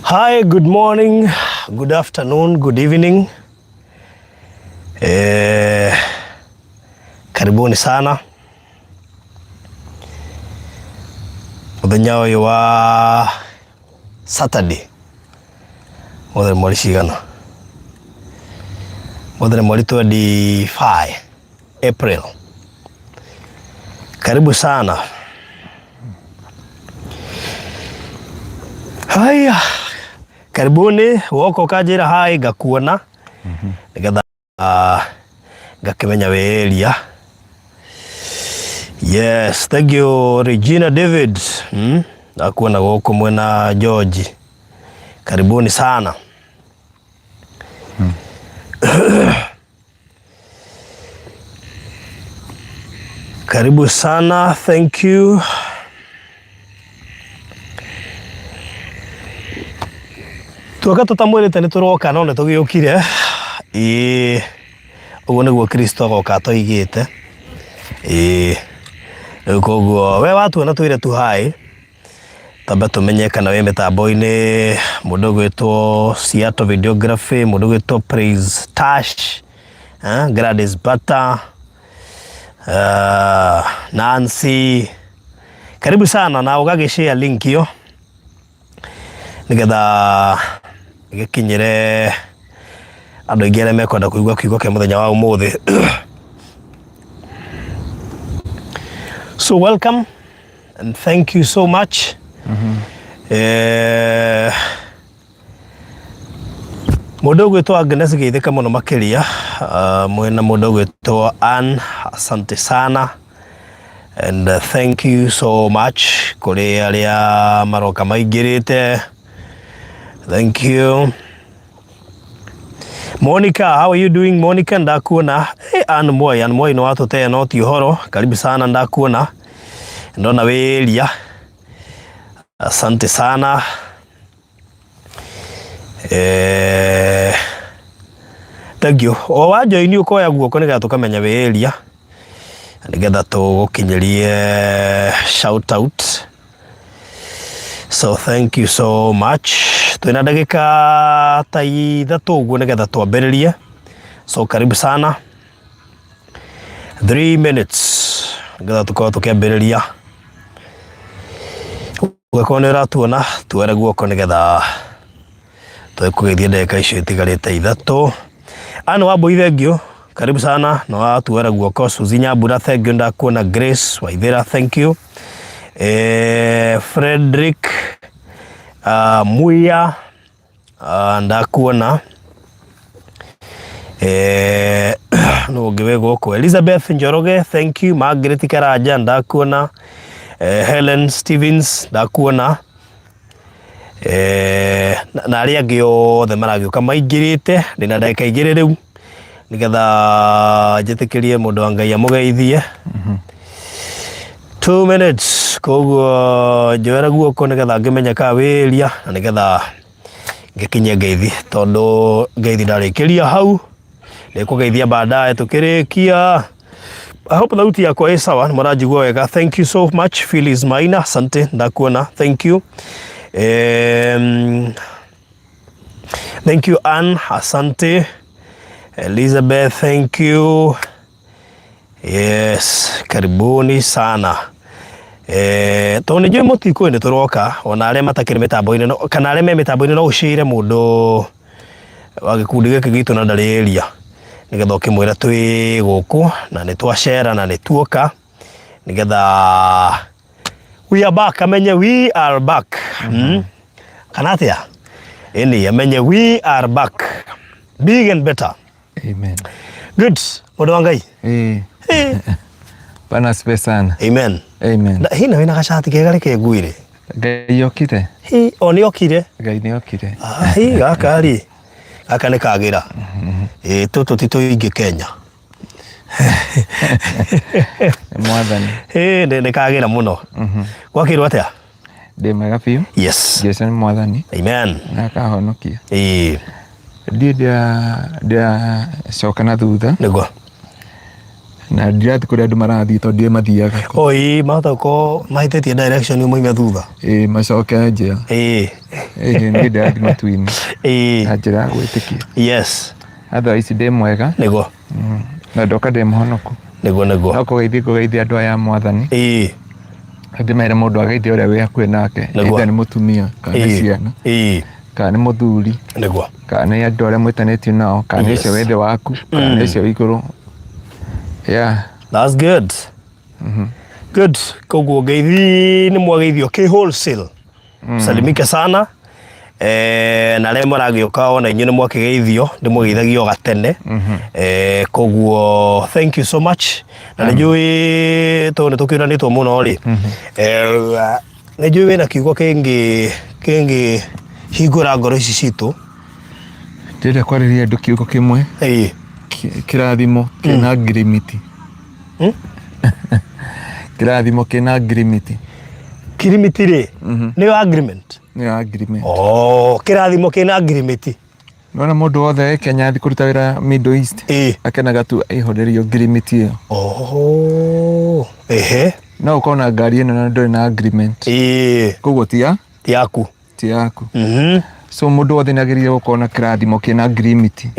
Hi, good morning, good afternoon, good evening. Karibuni sana. Muthenya uyu wa Saturday. Muthenya mweri cigana? Muthenya mweri 25 April. Karibu sana. Haya. Karibuni, woko kajira hai gakuona. Nigetha gakimenya weria. Yes, thank you Regina David. Gakuona woko mwena George. Karibuni sana. Karibu sana, thank you. Tuaka tutamwirite ni turoka none tugiukire uguo niguo Kristo agoka atoigite koguo we watuona twire tu hai tambe tumenye kana we mitambo-ini mundu gwitwo Seattle Videography, mundu gwitwo Praise Tash, Gladys Bata, Nancy, karibu sana na ugagishare link yo nigetha gikinyire andu aingĩ arĩa mekwenda kũigua kiugo kĩa mũthenya wa ũmũthĩ. So welcome and thank you so much. Mũndũ ũgwĩtwo Agnes geithĩka mũno makĩria, mwena mũndũ ũgwĩtwo Ann, asante sana and thank you so much kũrĩ arĩa maroka maingĩrĩte. Thank you. Monica, how are you doing Monica? Ndakuona. Ann Mwai no watotea no ti uhoro. Karibu sana ndakuona. Ndona weria. Asante sana. Thank you. O wajoini ukoya guoko nigetha tukamenya weria. Nigetha tugukinyirie shout out. So thank you so much. Twina ndagika ta ithatu uguo nigetha twambĩrĩrie. So karibu sana. 3 minutes nigetha tukorwo tukiambĩrĩria. Ũgĩkorwo nĩ ũratuona tuere guoko nigetha twĩkũgeithia ndagĩka icio itigarĩte ithatu. Ana Wambui thengio, karibu sana. No watuere guoko. Suzi Nyambura thengio, ndakuona. Grace Waithĩra thank you. Frederick Muya ndakuona. No ngiwe goko. Elizabeth Njoroge thank you. Margaret Karaja ndakuona. Helen Stevens ndakuona. Na arĩa angĩ othe maragĩũka maingĩrĩte ndĩna ndagĩka igĩrĩ rĩu nigetha njĩtĩkĩrie mũndũ wa Ngai amũgeithie. 2 minutes koguo njoera guoko nigetha ngĩmenya ka wĩria na nigetha ngĩkinye ngeithi tondũ ngeithi ndarĩkĩria hau nĩkũgeithia baadaye tukĩrĩkia. I hope thauti yakwa ĩ sawa, nĩmũranjigua wega. Thank you so much. Phyllis Maina, asante ndakuona. Thank you. Thank you Ann, asante. Elizabeth, thank you. Yes, karibuni sana. To nĩ njũĩ mũtikuĩ nĩ tũroka ona arĩa matakĩrĩ mĩtambo-inĩ kana arĩa me mĩtambo-inĩ no ũcĩre mũndũ wa gĩkundi gĩkĩ gitũ na ndarĩ area nigetha ũkĩmwĩra twĩ gũkũ na nĩ twacera na nĩ tuoka nigetha we are back. Amenye we are back. Kana atĩa? Ĩni amenye we are back big and better. Amen. Good. Mũndũ wa Ngai. Bwana asifiwe sana. Amen. Amen. Hina wĩna gacati kega reke nguire. Ngai okire. O nĩ okire. Ngai nĩ okire. Gaka rĩ. Gaka nĩ kagĩra. Tũtũ ti tũingĩ Kenya. Mwathani. Nĩ kagĩra mũno. Gwakĩrwo atĩa? Ndĩ mwega biũ. Yes. Jesu nĩ mwathani. Amen. Na akahonokia. Ndiĩ ndĩracoka na thutha. Nĩguo. na ndirathi kuri andu marathi to ndie mathiaga oi mahota ko mahitetie direction yo moime thutha macoke njia ni ndirathi matuini na njira gwitikia yes otherwise ndi mwega nigo na ndoka ndi muhonoku nigo no kugeithia andu aya mwathani ndi mere mundu ageithia uria wi hakuhi nake either ni mutumia kana ciana kana ni muthuri nigo kana ni andu aria mwitanitio nao kana ni cio wethe waku kana ni cio iguru. Yeah, that's good. Good. Koguo ngeithi ni mwageithio ki wholesale. Salimike sana. Na le moragioka ona inyu ni mwakigeithio ndi mwageithagio gatene. Koguo thank you so much. Na njui to ne tukiranitwo muno ri. Ne njui wina kiugo kingi hingura ngoro ici citu. Ndire kwariria andu kiugo kimwe. Kirathimo kina ngirimiti. Kirathimo kina ngirimiti. Kirimiti ri ni agreement. Ni agreement. Kirathimo kina ngirimiti. Nona mundu wothe Kenya athi kuruta wira Middle East akenaga tu ihorerio ngirimiti iyo. No ukona ngari ino na ndori na agreement. Koguo ti yaku. So mundu wothe nagirire gukona kirathimo kina ngirimiti.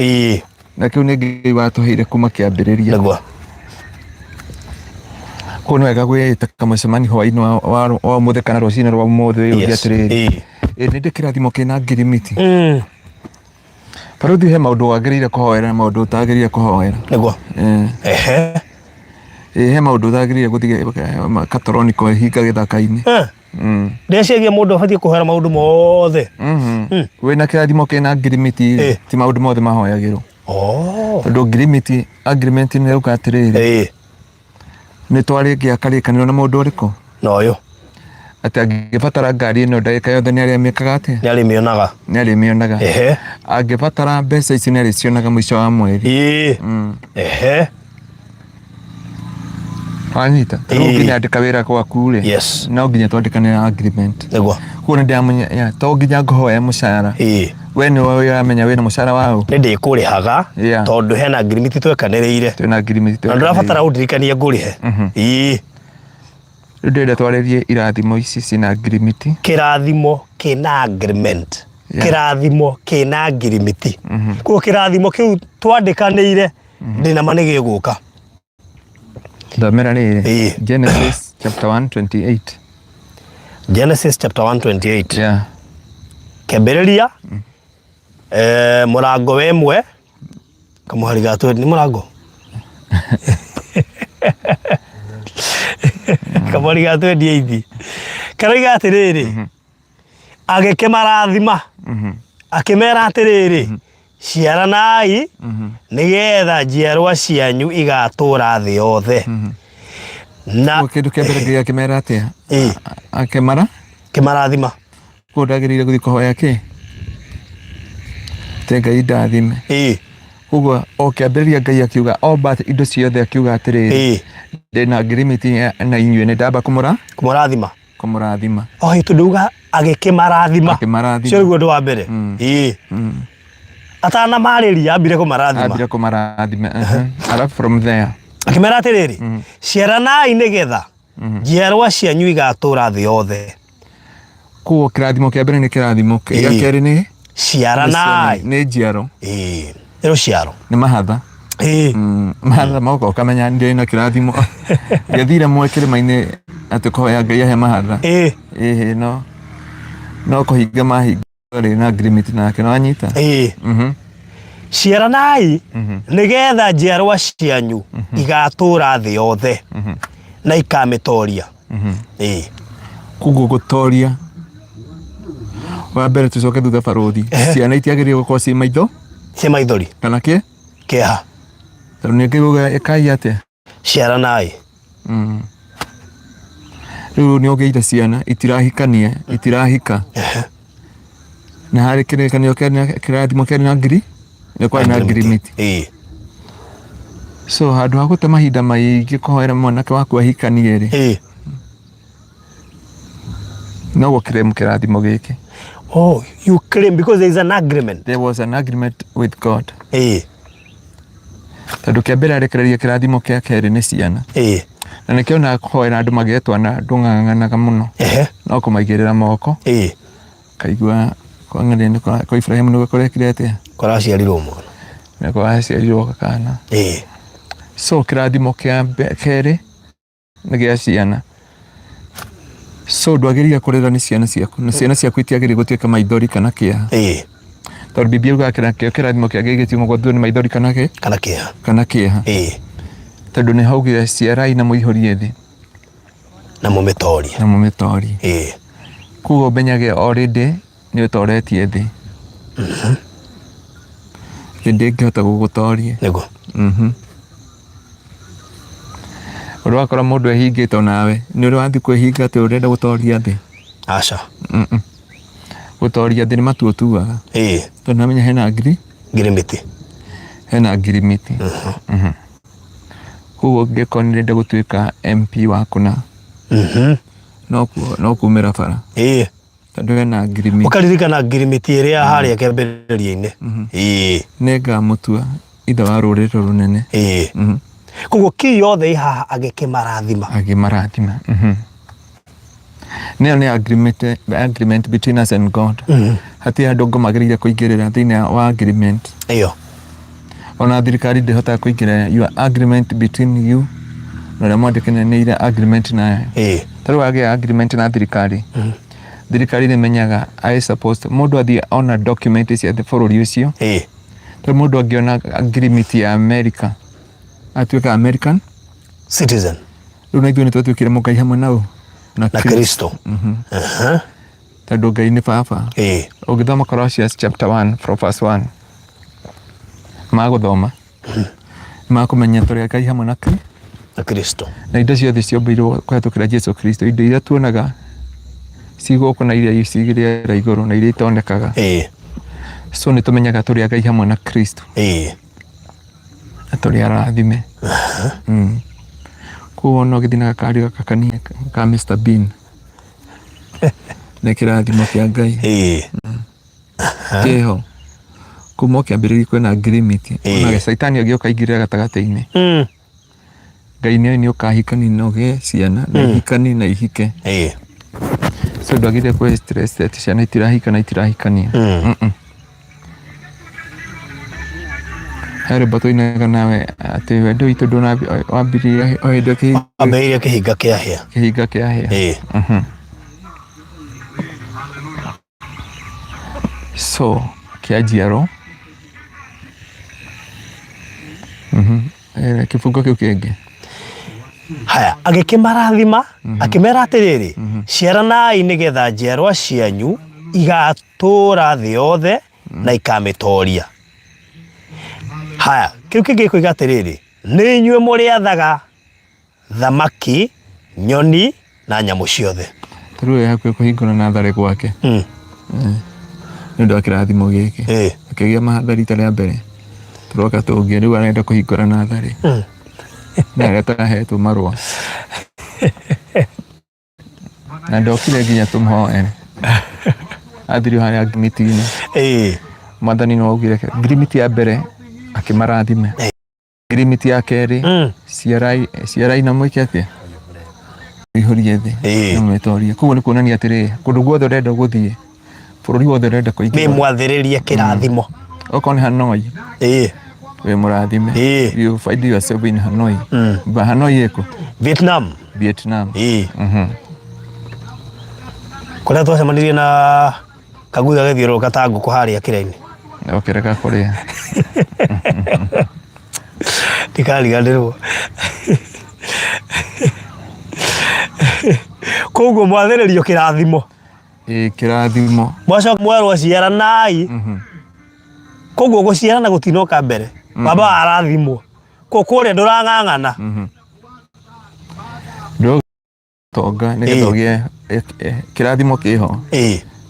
Na kiu ni Ngai watuheire kuma kiambiriria. Nagwa kono wega gwita kamacemani hwaini wa muthe kana rocina rwa muthe uyu atiriri ni ndikirathimo kina ngirimiti. Paruthi he maundu wagirire kuhoera na maundu utagirire kuhoera. Nagwa he maundu utagirire guthige katoroniko hinga githaka-ini. Ndeciagia mundu abatie kuhoera maundu mothe. Wina kirathimo kina ngirimiti ti maundu mothe mahoyagirwo. Tondu ngirimiti agreement ni uka atiriri ni twari ngiakarikaniro na mundu uriku noyo ati angibatara ngari ino ndagika yothe ni arimikaga ati ni arimionaga angibatara mbeca ici ni aricionaga mwico wa mweri. Wanyita nginya andika wira gwaku ri no nginya twandikane agreement. Kuo ndiamenya to nginya ngohoya mucara we ni wewe uramenya wina mucara wao ni ndikurihaga tondu hena agreement twekaniriire na ndurabatara undirikanie ngurihe. Ndenda twaririe irathimo ici cina agreement. Kirathimo kina agreement. Kirathimo kina agreement. Kuo kirathimo kiu twandikaniire ndina manigi guka. Thomera riri Genesis chapter 1:28. Genesis chapter 1:28. Kĩambĩrĩria mũrango wemwe kamuhariga tu ni mũrango kamuhariga tu ndiithi karaiga atiriri agĩkĩmarathima akĩmera atiriri ciaranai nigetha njiarwa cianyu igatũra thĩ yothe. Na kĩndũ kĩa mbere Ngai akĩmera atia akĩmarathima ko ndagĩrĩire gũthiĩ kũhoya kĩ te Ngai ndathime. Koguo o kĩambĩrĩria Ngai akiuga o but indo ciothe akiuga atĩrĩrĩ ndĩna agreement na inyuĩ nĩ ndamba kũmũrathima tondũ uga agĩkĩmarathima cio nĩguo ũndũ wa mbere. Atana marĩria ambire kũmarathima alafu from there akĩmera atĩrĩrĩ ciaranai nĩgetha njiarwa cianyu igatũra thĩ yothe. Kuo kĩrathimo kĩa mbere nĩ kĩrathimo kĩa kerĩ nĩ ciaranai nĩ njiaro ciaro nĩ mahatha mahatha moko kamenya ndĩ na kĩrathimo gĩthire mwe kĩrĩma-inĩ atĩ kũhoya Ngai ahe mahatha no kũhinga mahinga rĩ na agreement nake no anyita. Ciaranai nigetha njiarwa cianyu igatũra thĩ yothe na ikamĩtoria. Koguo gũtoria wa mbere tucoke thutha barothi ciana itiagĩrĩire gũkorwo ci maithori kana kĩeha tondũ nĩ Ngai ĩkai atĩa ciaranai. Rĩu nĩ ũgeire ciana itirahikania itirahika na harĩ kĩrĩkanĩro kĩrathimo kĩarĩ na ngiri nĩ kwarĩ na agreement. So handũ ha gũte mahinda maingĩ kũhoera mwanake waku ahikanie rĩ no gũkĩremu kĩrathimo gĩkĩ. You claim because there is an agreement. There was an agreement with God. tondu kia mbere arekereria kirathimo kia keri ni ciana na nikio na hoera andu magetwa na ndunganganaga muno no kumaigirira moko kaigua kwa ng'ende kwa Ibrahim no kurekire atia kuraciarirwo mwana na kuraciarirwo kana so kirathimo kia keri ni gia ciana so ndwageria kurera ni ciana ciaku na ciana ciaku itiageria gutuika maithori kana kia tondu Biblia yuga kirathimo kia gigiti mugothu ni maithori kana kia tondu ni haugire ciarai na muihorie thi na mumitorie kugo benyage already ni utoretie thi ndingihota gugutorie nego urakora mundu ehingite nawe ni uri wathi kwihinga ati urenda gutoria thi aca gutoria thi ni matu utuaga tondu namenya hena ngirimiti kugo ngeko nirenda gutuika MP waku na no kumira bara tondu hena ngirimiti ukaririkana ngirimiti iria haria kiambiriria-ini nega mutua ithe wa ruriro runene kugo ki yothe ihaha agikimarathima neo ni agreement between us and God hati andu ngomagirire kuingirira thiini wa agreement iyo ona thirikari ndihota kuingirira your agreement between you na ria mwandikaniire agreement na taru wage agreement na thirikari thirikari ni menyaga I supposed mundu athi ona document cia the bururi ucio taru mundu angiona agreement ya America atuika American citizen runa ithuĩ nĩtwatuĩkire mũngai hamwe nau na Kristo tondũ Ngai nĩ baba ũngĩthoma Colossians chapter 1 from verse 1 magũthoma makũmenya tũrĩ Ngai hamwe na Kristo na indo ciothe ciũmbĩirwo kũhetũkĩra Jesu Kristo indo iria tuonaga cigũkũ na iria cigĩrĩra igũrũ na iria itonekaga so nĩtũmenyaga tũrĩ Ngai hamwe na Kristo turi arathime kuo no githina kari gakania ka Mr Bean ne kirathimo kia Ngai keho kumo kiambiririe kwena agreement ona Saitani agioka ingirira gatagata-ini Ngai ni ukahikani noge ciana na ihikani na ihike so ndagire kwe stress ati ciana itirahikania Hari bato inaga nawe ati wendo itu ndona wambirie oendo kihinga kia hia so kia jiaro kifungo kiu kingi haya agikimarathima akimera atiriri ciaranai nigetha njiarwa cianyu igatura thi yothe na ikamitoria haya kiu kingi kuiga atiriri ni inyue muriathaga thamaki nyoni na nyamu ciothe turu hakwe kuhingura na thare gwake ndio akirathimo giki akigia mahathari tare mbere turoka tungi riu arenda kuhingura na thare na reta hetu marwa na ndokire nginya tumhoe athiri hari agmitini madani no augire grimiti ya mbere akimarathime grimiti ya keri ciarai na mwike atia ihorie thi na mwetorie kuo ni kuonania atiri kundu guothe urenda guthie bururi wothe urenda kuingira ni mwathiririe kirathimo okoni Hanoi we murathime you find yourself in Hanoi ba Hanoi eko Vietnam kula twacemanirie na kaguya gethiro katangu kuharia kiraini okereka kuria tikariganirwo koguo mwathiririo kirathimo kirathimo mwacoka mwerwo ciaranai koguo guciarana gutinoka mbere baba arathimwo kuria ndurang'ang'ana ndo toga nigethogie kirathimo kiho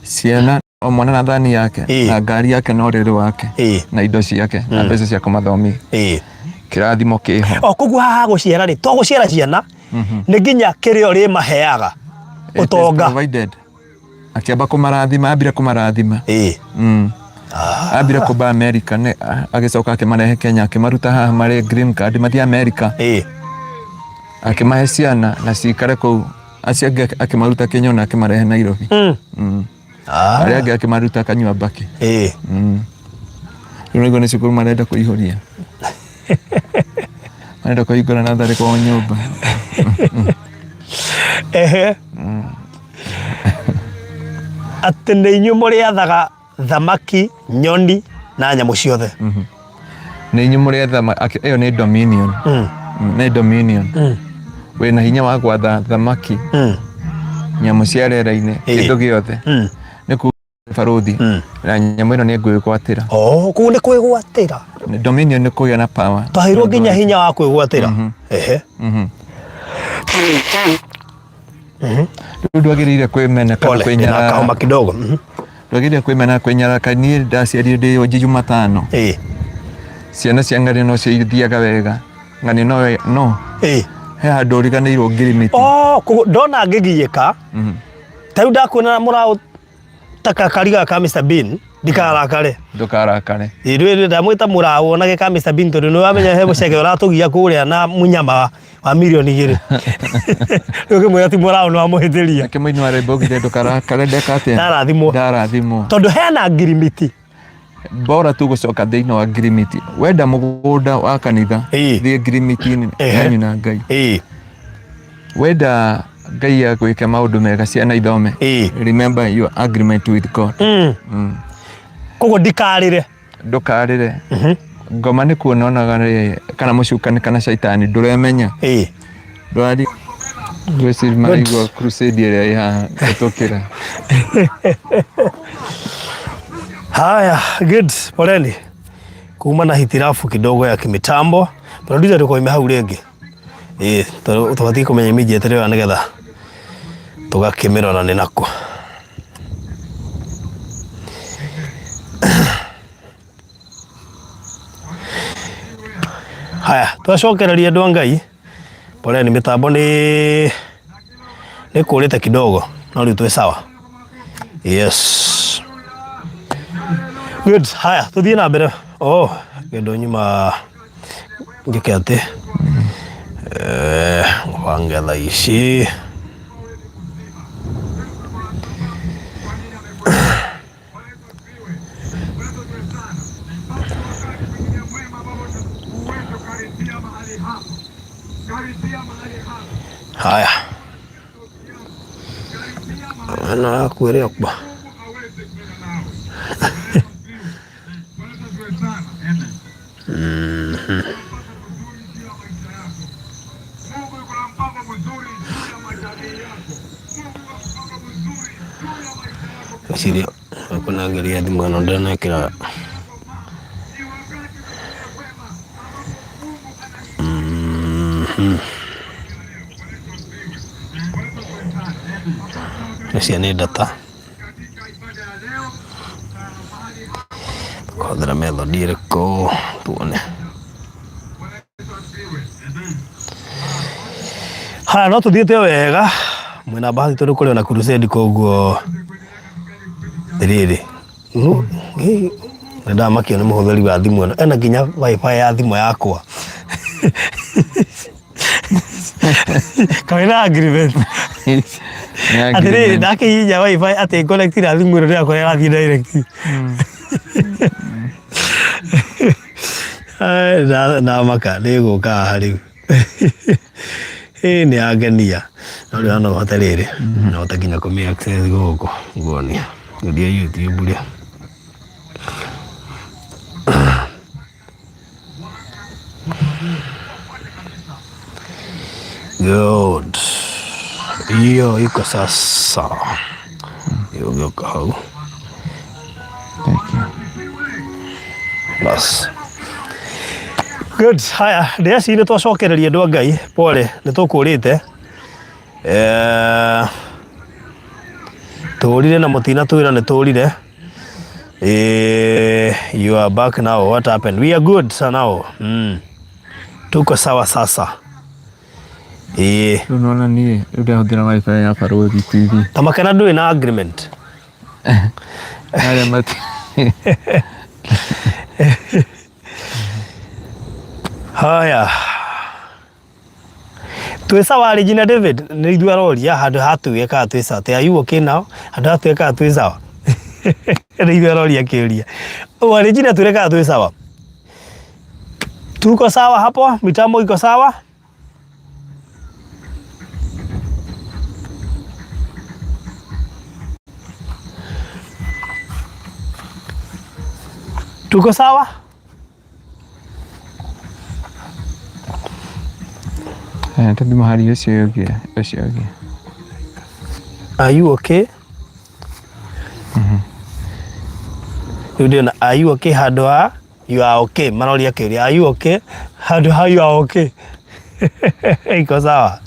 ciana o mwana na thani yake na ngari yake na uriri wake na indo ciake na mbeca cia kumathomi kirathimo kiho o koguo haha guciara ri to guciara ciana ni nginya kirio ri maheaga utonga provided akiamba kumarathima ambire kumarathima Ambire kuba America ne agicoka akimarehe Kenya akimaruta haha mare green card mathi America akimahe ciana na cikare kuu acio angĩ akimaruta Kenya na akimarehe Nairobi aria angĩ akimaruta kanyua baki rĩu nĩ cukuru marenda kũihũria marenda kũhingũra natharĩ kwa nyũmba atĩ nĩ inyuĩ mũrĩathaga thamaki, nyoni na nyamũ ciothe. Nĩ inyuĩ mũrĩathaga, ĩyo nĩ Dominion. Nĩ Dominion. Wĩna hinya wa gwatha thamaki, nyamũ cia rĩera-inĩ, kĩndũ gĩothe. Nĩ kuuga barũthi na nyamũ ĩno nĩ ngwĩgwatĩra. Kũu nĩ kwĩgwatĩra. Dominion nĩ kũgĩa na power. Twaheirwo nginya hinya wa kwĩgwatĩra. Rĩu ndwagĩrĩire kwĩmena kana kwĩnyara. Kahoma kidogo. Ndwagĩrĩire kwĩmena kwĩnyara niĩ ndaciarirwo ndĩ o Jumatano. Ciana cia ng'ani no ciathiaga wega. Ng'ani no. He handũ ũriganĩirwo ngirimiti. Ndona ngĩgiĩka. Tarĩu ndakuona mũraũ taka kariga ka Mr Bean ndikarakare. Ndũkarakare. Rĩu ndamwĩta mũraũ onage ka Mr Bean tondũ nĩ wamenya he mũceke ũratũgia kũrĩa na mũnyama wa milioni 2. Rĩu kĩmwĩra ti mũraũ nĩ wamũhĩtĩria. Kĩmũini wa Rĩmbo githĩ ndũkarakare ndeka atĩa. Ndarathimwo. Tondũ hena ngirimiti. Bora tu gũcoka thĩinĩ wa ngirimiti. Wenda mũgũnda wa kanitha thiĩ ngirimiti-inĩ yanyu na Ngai. Wenda Ngai agwĩke maũndũ mega ciana ithome. Remember your agreement with God. Koguo ndikarĩre. Ndũkarĩre. Ngoma nĩ kuona onaga kana mũcukani kana caitani ndũremenya. Ndwari ngwĩciria maraigua crusade ĩrĩa ĩ haha gũtũkĩra. Haya, good. Poleni. Kuma na hitirafu kidogo ya kimitambo. Producer yuko imehau rĩngĩ. Tũbatĩ kũmenya immediate rĩo nĩgetha tũgakĩmĩrora nĩ nako. Haya, twacokereria andũ a Ngai. Poleni, mitambo nĩ kũrĩte kidogo. No rĩu twĩ sawa. Yes. Good. Haya, tuthiĩ na mbere. Kĩndũ nyuma ngĩke atĩ wangetha ici haya ana kuerea kwa Sirio, kuna angalia di mana ndana kira. Masih ada data. Kodra melodi reko tuone. Haya no tuthiĩte wega. Mwina bahati tondũ kũrĩ na crusade koguo rĩrĩ. Ndamakio nĩ mũhũthĩri wa thimũ ĩno. Ena nginya wifi ya thimũ yakwa. Kaina agreement. Atĩrĩrĩ ndakĩhihinya wifi atĩ connect na thimũ ĩno yakwa ĩrathiĩ direct. Na maka nĩ gũka haha rĩu. Nĩ angenia. No rĩu no hote rĩrĩ. No hote nginya kũmĩ access gũkũ. Nguonia. Gũthiĩ YouTube rĩa. Good. Hiyo iko sasa. Hiyo geuka hau. Bas. Good. Haya, ndĩaci nĩ twacokereria andũ a Ngai. Pole, nĩ tũkũrĩte. Tũrire na mũtina twĩra nĩ tũrire. You are back now. What happened? We are good now. Tuko sawa sasa. Unaona ni ndahũthĩra wifi ya Barũthi TV. Tamakana ndũĩ na agreement. Haya. Twesa Regina David nĩ ithua roria handũ hatwĩka twesa te are you okay now handũ hatwĩka twesa nĩ ithua roria kĩũria Regina twĩka twesa tuko sawa hapo mitambo iko sawa tuko sawa tadi mahali yote. Are you okay? Are you okay? How you are okay? Manolia kiri. Are you okay? How you are okay? Iko sawa.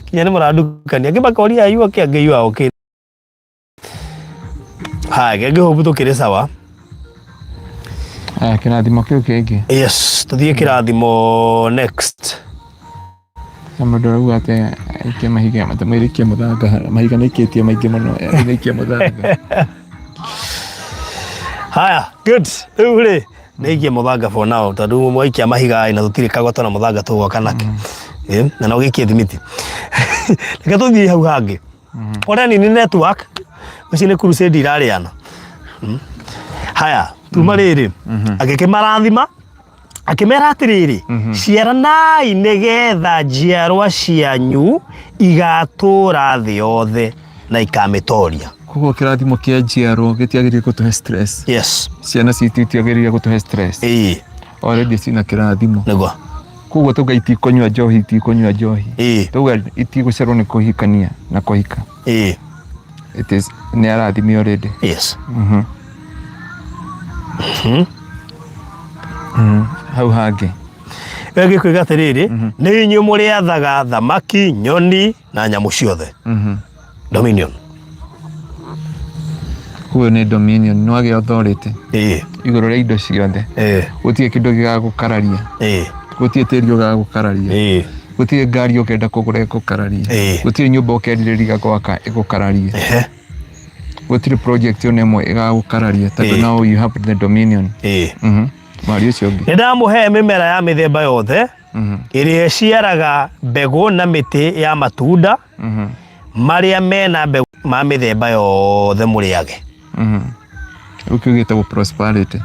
Kinyane muradukania. Kiba kori are you okay? Age you are okay. Ha, gege hobuto kire sawa. Kirathimo kiu kingi. Yes, tuthie kirathimo next. Mũndũ rĩu ate aikia mahiga matamaikia mũthanga mahiga nĩikĩtie maingĩ mũno nĩikia mũthanga. Haya, good. Rĩu rĩ nĩikia mũthanga for now tondũ mwaikia mahiga na tũtirĩ kagoto na mũthanga tũgoka nake. Na no gĩkie thimiti. Reke tũthiĩ hau hangĩ. Ona ni network ũcio nĩ crusade irarĩana. Haya, tuma rĩrĩ agĩkĩmarathima akimera atiriri ciaranai nigetha njiarwa cianyu igatura thĩ yothe na ikamĩtoria. Koguo kĩrathimo kĩa njiarwa gĩtiagĩrĩire gũtũhe stress. Yes. Ciana citũ itiagĩrĩire gũtũhe stress. Already cina kĩrathimo. Nĩguo. Koguo tuga itikũnyua njohi itikũnyua njohi. Tuga itigũcerwo nĩ kũhikania na kũhika. It is nĩ arathimi already. Yes. Hau hangĩ gĩkwĩga atĩrĩrĩ nĩ inyuĩ mũrĩathaga thamaki nyoni na nyamũ ciothe. Dominion. Huyo nĩ dominion no agĩ authority igũrũ rĩa indo ciothe. Gũtirĩ kĩndũ gĩgagũkararia. Gũtirĩ tĩri ũgagũkararia. Gũtirĩ ngari ũkenda kũgũra ĩgũkararia. Gũtirĩ nyũmba ũkendirĩria gwaka ĩgũkararia. Gũtirĩ project ona ĩmwe ĩgagũkararia tondũ now you have the dominion. Mario Ciongi. Nĩndamũhe mĩmera ya mĩthemba yothe ĩrĩa ĩciaraga mbegũ na mĩtĩ ya matunda marĩa mena mbegũ ma mĩthemba yothe mũrĩage. Ukigĩtagwo prosperity.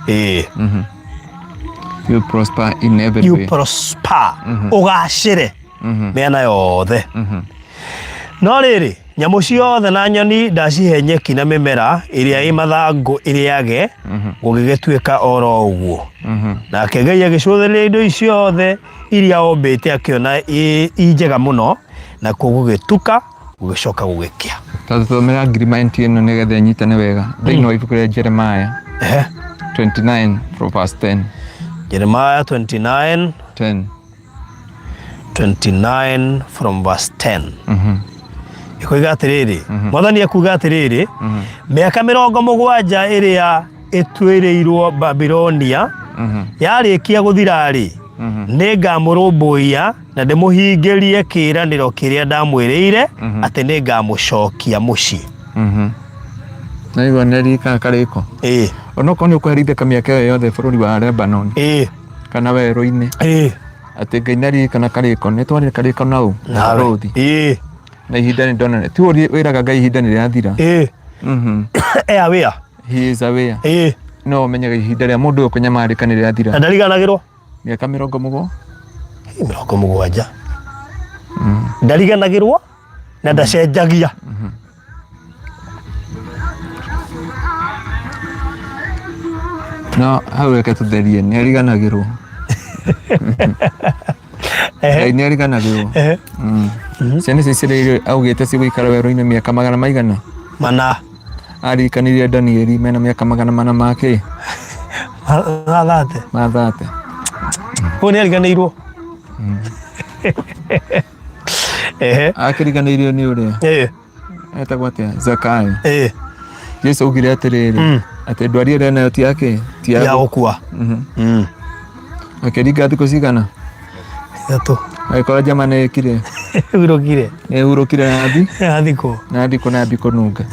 You prosper in every way. You prosper. Ũgacĩre mĩena yothe. No rĩrĩ nyamũ ciothe na nyoni ndacihe nyeki na mĩmera ĩrĩa ĩ mathangũ ĩrĩage gũgĩgĩtuĩka oro ũguo. Nake Ngai agĩcũthĩrĩria indo icio othe iria ombĩte akĩona i njega mũno na gũgĩtuka gũgĩcoka gũgĩkĩa. Tũthomera agreement ĩno nĩgetha ĩnyitane wega. Thĩinĩ wa ibuku rĩa Jeremiah 29 from verse 10. Jeremiah 29 from verse 10. Ikoiga atĩrĩrĩ Mwathani akuga atĩrĩrĩ mĩaka 70 ĩrĩa ĩtuĩrĩirwo Babilonia yarĩkia gũthira-rĩ nĩngamũrũmbũiya na ndĩmũhingĩrie kĩĩranĩro kĩrĩa ndamwĩrĩire atĩ nĩngamũcokia mũciĩ. Na igua nĩririkana karĩko. Onokorwo nĩ ũkũherithĩka mĩaka ĩyo yothe bũrũri wa Lebanon kana werũ-inĩ atĩ Ngai nĩaririkana karĩko nĩtwarire karĩko nau na Rũthi. Na ihinda nĩ ndona tu wĩraga Ngai ihinda nĩ rĩathira. Aware. He is aware. No menyaga ihinda rĩa mũndũ ũkũnyamarĩka nĩ rĩathira. Na ndariganagĩrwo mĩaka 70. 70. Ndariganagĩrwo na ndacenjagia. No hau reke tũtherie nĩariganagĩrwo. Ngai nĩariganagĩrwo. Ciana cicireire augĩte cigũikara werũ-inĩ mĩaka 100 maigana? Mana. Arikanirie Danieli mena mĩaka 400 make. Mathate. Ũyũ nĩariganĩirwo. Akĩriganĩirio nĩ ũrĩa? Etagwo atĩa? Zakayo. Jesu augire atĩrĩrĩ atĩ ndwari ĩrĩa nayo ti yake ti ya gũkua. Akĩringa thikũ cigana? 3. Agĩkora jamana ekire. Ehurũkire na thikũ na thikũ nunga.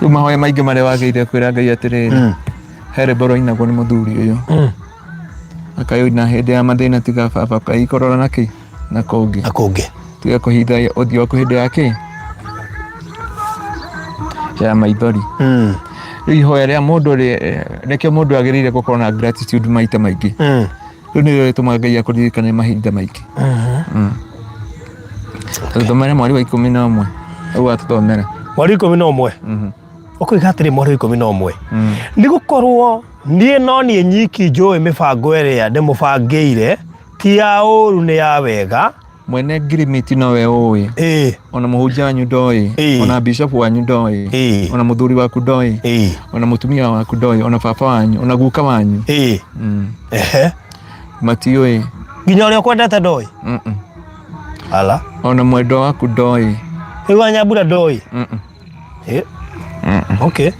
Rĩu mahoya maingĩ marĩa wagĩrĩire kwĩra Ngai atĩrĩrĩ, here mboro inagwo nĩ mũthuri ũyũ akayũina hĩndĩ ya mathĩna tiga baba kaikorora nakĩ na kũngĩ tiga kũhitha ũthiũ waku hĩndĩ ya kĩ ya maithori. Rĩu ihoya rĩa mũndũ nĩkĩo mũndũ agĩrĩire gũkorwo na gratitude maita maingĩ. Rĩu nĩrĩo rĩtũmaga Ngai akũririkane mahinda maingĩ. Tũthomere mweri wa 11 ũguo atũthomera mweri 11 ũkũiga atĩrĩ mweri 11 nĩ gũkorwo niĩ no niĩ nyiki njũĩ mĩbango ĩrĩa ndĩmũbangĩire ti ya ũru nĩ ya wega. Mwene ngirimiti nowe ũĩ, ona mũhunjia wanyu ndoĩ, ona bishop wanyu ndoĩ, ona mũthuri waku ndoĩ, ona mũtumia waku ndoĩ, ona baba wanyu, ona guka wanyu matiũĩ, nginya ũrĩa ũkwendete ndoĩ. Ala, ona mwendo waku ndoĩ, rĩu Wanyambura ndoĩ. Okay,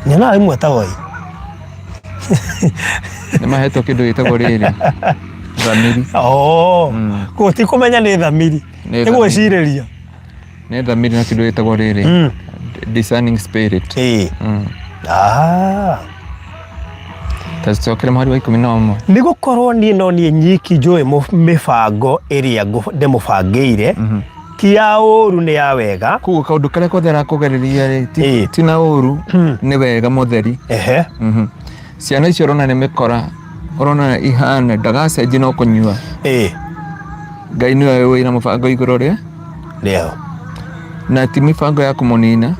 nyona rimwe taoi nĩmahetwo kĩndũ gĩtagwo rĩrĩ thamiri. Gũti kũmenya nĩ thamiri, nĩ gwĩcirĩria nĩ thamiri na kĩndũ gĩtagwo rĩrĩ discerning spirit. Tacokere mweri wa 11 nĩ gũkorwo niĩ no niĩ nyiki njũĩ mĩbango ĩrĩa ndĩmũbangĩire ti ya ũru nĩ ya wega. Kuo kaũndũ karĩa kothe arakũgereria ti na ũru nĩ wega mũtheri. Ciana icio ũrona nĩ mĩkora, ũrona ihana ndagacenjia no kũnyua. Ngai nĩwe wĩna mũbango igũrũ rĩao na ti mĩbango ya kũmũnina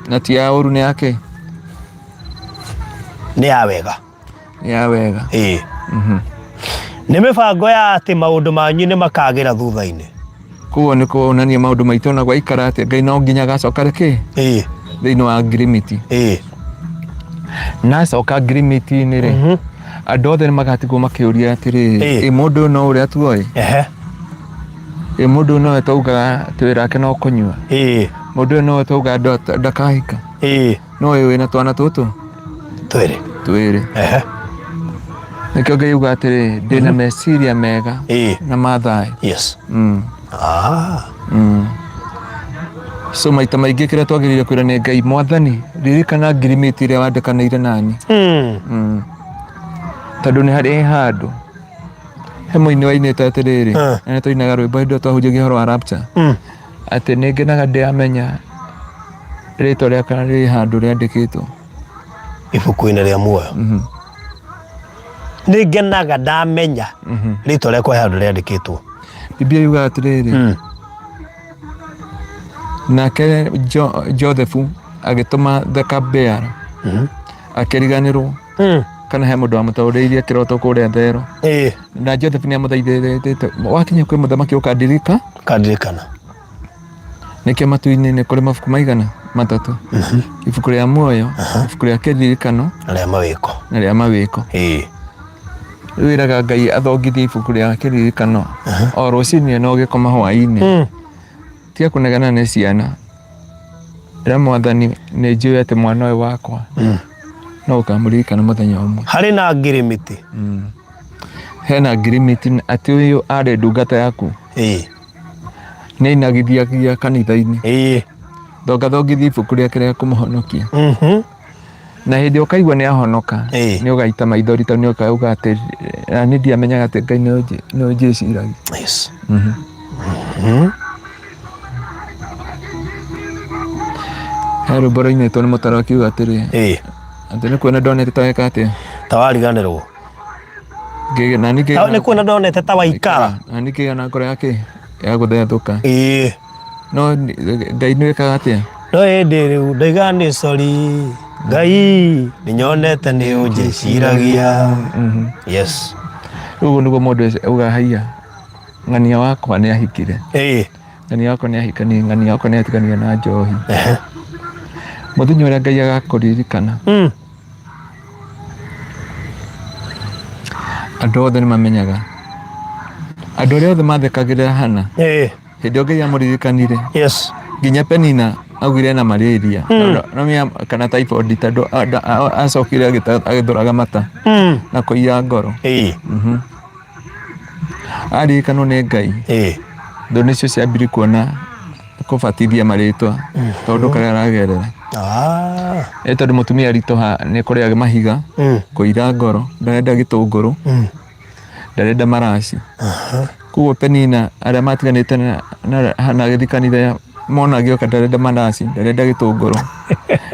na ti ya ũru nĩ yake, nĩ ya wega. Ya wega. Nĩ mĩbango ya atĩ maũndũ manyu nĩ makagĩra thutha-inĩ. Kuo nĩ kuonania maũndũ maitũ na gwaikara atĩ Ngai no nginya agacoka rĩkĩ thĩinĩ wa ngirimiti. Na acoka ngirimiti-inĩ rĩ, andũ othe nĩ magatigwo makĩũria atĩrĩ, mũndũ no ũrĩa tuoĩ, mũndũ no twaugaga twĩra ake no kũnyua, mũndũ no twauga ndakahika, no wĩna twana tũtũ twĩrĩ. Nĩkĩo Ngai uga atĩrĩ, ndĩna meciria mega na mathayũ. So maita maingĩ kĩrĩa twagĩrĩire kwĩra nĩ Ngai, Mwathani ririkana ngirimiti ĩrĩa wandĩkanĩire nani. Tondũ nĩ harĩ handũ he mũini wainĩte atĩrĩrĩ, na tũinaga rwĩmbo hĩndĩ ĩrĩa twahunjagia ũhoro wa rapture, atĩ nĩ ngenaga ndĩamenya rĩtwa rĩakwa rĩ handũ rĩandĩkĩtwo ibuku-inĩ rĩa muoyo. Nĩ ngenaga ndamenya rĩtwa rĩakwa handũ rĩandĩkĩtwo. Biblia yuga atĩrĩrĩ, nake Joseph agĩtũma the cupbearer akĩriganĩrwo kana he mũndũ wamũtaũrĩirie kĩroto kũrĩa Thero. Na Joseph nĩ amũthaithĩte, wakinya kwĩ mũthamaki ũkandirikana. Nĩkĩo matu-inĩ nĩ kũrĩ mabuku maigana? 3. Ibuku rĩa muoyo, ibuku rĩa kĩririkano na rĩa mawĩko. Rĩu wĩraga Ngai athongithie ibuku rĩa kĩririkano o rũcinĩ no ũgĩkoma hwaĩ-inĩ, tiga kũnegana nĩ ciana. Rĩrĩa Mwathani nĩ njũĩ atĩ mwana ũyũ wakwa no ũkamũririkana mũthenya ũmwe. Harĩ na ngirimiti, hena ngirimiti atĩ ũyũ arĩ ndungata yaku, nĩ inagithiagia kanitha-inĩ, thongathongithia ibuku rĩake rĩa kũmũhonokia. Na hĩndĩ ũkaigua nĩ ahonoka, nĩ ũgaita maithori, tondũ nĩ ũkauga atĩ nĩ ndiamenyaga atĩ Ngai nĩ ũnjĩciragia. He rwĩmbo rũinĩtwo nĩ Mũtaro akiuga atĩrĩ, atĩ nĩ kuona ndonete ta weka atĩa, ta wariganĩrwo, nĩ kuona ndonete ta waikara, na nĩ kĩgana ngoro yake ya gũthethũka. No Ngai nĩ wekaga atĩa? No hĩndĩ rĩu ndaiga nĩ sorry, Ngai nĩ nyonete nĩ ũnjĩciragia. Rĩu nĩguo mũndũ auga haiya, ng'ania wakwa nĩ ahikire, ng'ania wakwa nĩ ahikanie, ng'ania wakwa nĩ atigania na njohi. Mũthenya ũrĩa Ngai agakũririkana, andũ othe nĩ mamenyaga, andũ arĩa othe mathekagĩrĩra Hana, hĩndĩ ĩyo Ngai amũririkanire. Nginya Penina augire na malaria kana typhoid, tondũ acokire agĩthũraga mata na kũiya ngoro. aririkano nĩ Ngai thũ nĩcio ciambire kuona kũbatithia marĩtwa tondũ karĩa aragerera tondũ mũtumia aritũha nĩ kũrĩaga mahiga kũira ngoro ndarenda gĩtũngũrũ ndarenda maraci koguo Penina arĩa matiganĩte na gĩthiĩ kanitha mona agĩoka ndarenda maraci ndarenda gĩtũngũrũ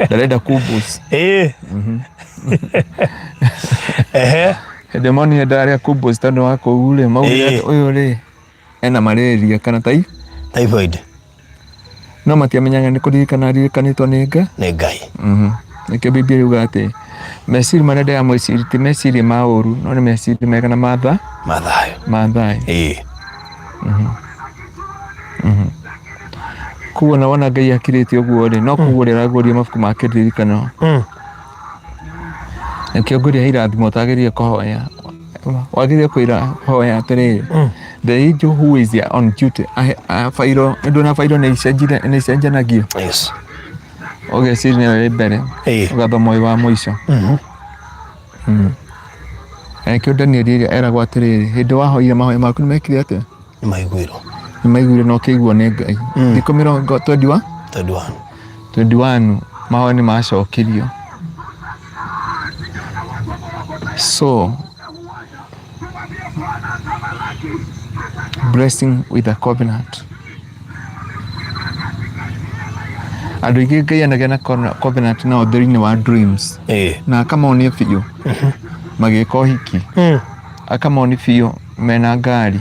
ndarenda kubus Hedemonia ndarĩa kubus tondũ wa kũu rĩ maugire ũyũ rĩ ena malaria kana typhoid no matiamenyaga nĩ kũririkana aririkanĩtwo nĩ Ngai nĩkĩo Biblia yuga atĩ meciria marĩa ndĩramwĩciria ti meciria ma ũru no nĩ meciria mega na ma thayũ koguo na wona Ngai akirĩte ũguo rĩ no koguo rĩ aragũria mabuku ma kĩririkano nĩkĩo ngũria irathimo ũtagĩrĩire kũhoya wagĩrĩire kũhoya atĩrĩrĩ the angel who is on duty fairo ndona fairo nĩ icenjanagio ũgeciria nĩwe mbere ũgathoma ũyũ wa mũico kĩo Daniel ĩrĩa eragwo atĩrĩrĩ hĩndĩ wahoire mahoya maku nĩmekire atĩa nĩmaiguire na ũkĩiguo nĩ Ngai thikũ 21 mahoya nĩmacokirio so blessing with a covenant andũ aingĩ Ngai anagia na covenant na ũtheri-inĩ wa dreams na akamonia biũ magĩka ũhiki akamonia biũ mena ngari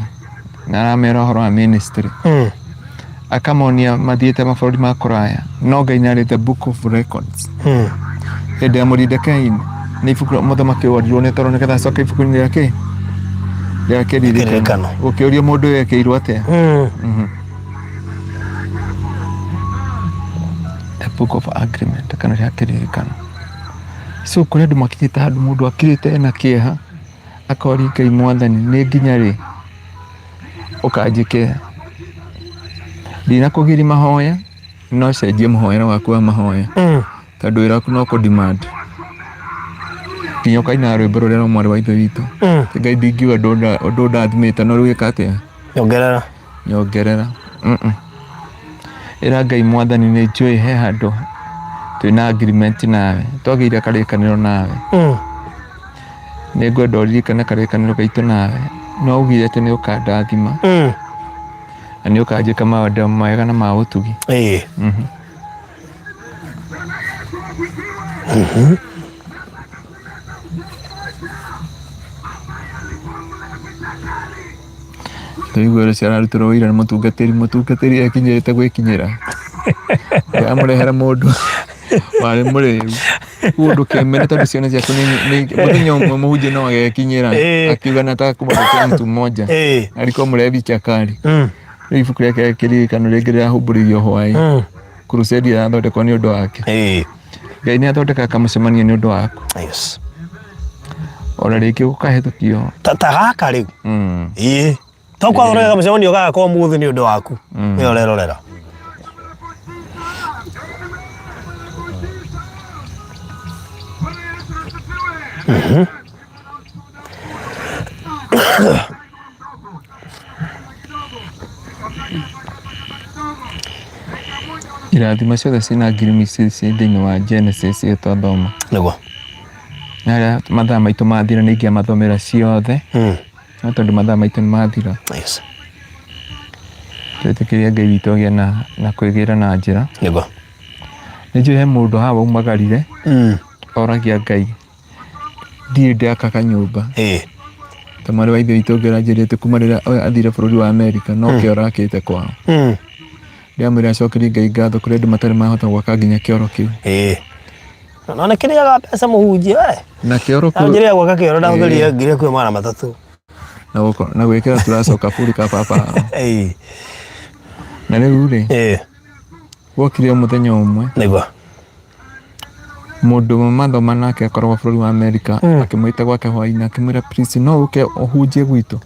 na aramera ũhoro wa ministry akamonia mathiĩte mabũrũri ma kũraya no Ngai nĩarĩte book of records hĩndĩ ya Mordekai nĩ ibuku mũthamaki worirwo nĩ toro nĩgetha acoke ibuku-inĩ rĩake rĩa kĩririkano ũkĩũria mũndũ ũyũ ekĩirwo atĩa the book of agreement kana rĩa kĩririkano so kũrĩ andũ makinyĩte handũ mũndũ akirĩte na kĩeha akoria Ngai Mwathani nĩ nginya rĩ ũkanjĩkĩra ndinakũgiria mahoya no cenjie mũhoera waku wa mahoya tondũ wĩra waku no kũ-demand nginya ũkaina rwĩmbo rũrĩa mwarĩ wa ithe witũ Ngai ndingiuga ũndũ ndathimĩte no rĩu ĩka atĩa nyongerera ĩra Ngai Mwathani nĩ njũĩ he handũ twĩna agreement nawe twagĩire karĩkanĩro nawe nĩngwenda ũririkane karĩkanĩro gaitũ nawe no ugire atĩ nĩ ũkandathima na nĩ ũkanjĩka maũndũ mega na ma ũtugi Tũiguĩre ciararutĩrwo wĩra nĩ mũtungatĩri ekinyĩrĩte gwĩkinyĩra amũrehera mũndũ warĩ mũrĩu ũndũ kĩmene tondũ ciana ciaku mũthenya ũmwe mũhunjia no agekinyĩra akiuga nataka kumwambia mtu mmoja alikuwa mlevi chakari rĩu ibuku rĩake kĩririkano rĩngĩ rĩrahumbũririo hwaĩ crusade irathondekwo nĩ ũndũ wake Ngai nĩ athondekaga kamũcemanio nĩ ũndũ waku ona rĩngĩ gũkahĩtũkio ta gaka rĩu tokwa thondeka kamũcemanio gaka ũmũthĩ nĩ ũndũ waku nĩ ũrerorera irathimo ciothe ciĩna ngirimi ciĩ thĩinĩ wa Genesis twathoma nĩguo na mathaa maitũ mathira nĩ ingĩamathomera ciothe no tondũ mathaa maitũ nĩ mathira twĩtĩkĩrie Ngai witũ agĩe na kwĩgĩra na njĩra nĩguo nĩnjũĩ he mũndũ haha umagarire oragia Ngai ndirĩ ndaka kanyũmba ta mwarĩ wa ithe witũ ngĩranjĩrĩte kuma rĩrĩa athire bũrũri wa Amerika no kĩoro akĩte kwao ndĩamwĩra acokerie Ngai ngatho kũrĩ andũ matarĩ mahota gwaka nginya kĩoro kĩu no nĩ kĩrĩaga mbeca mũhunjia na kĩoro kĩu njĩrĩa gwaka kĩoro ndahũthĩrire ngire kwĩ mara matatũ na gwĩkĩra tũracoka bũrĩ ka papa na rĩu rĩ wokire mũthenya ũmwe nĩguo mũndũ mathoma nake akoragwo bũrũri wa Amerika akĩmwĩta gwake hwaĩ-inĩ akĩmwĩra please no ũke ũhunjie gwitũ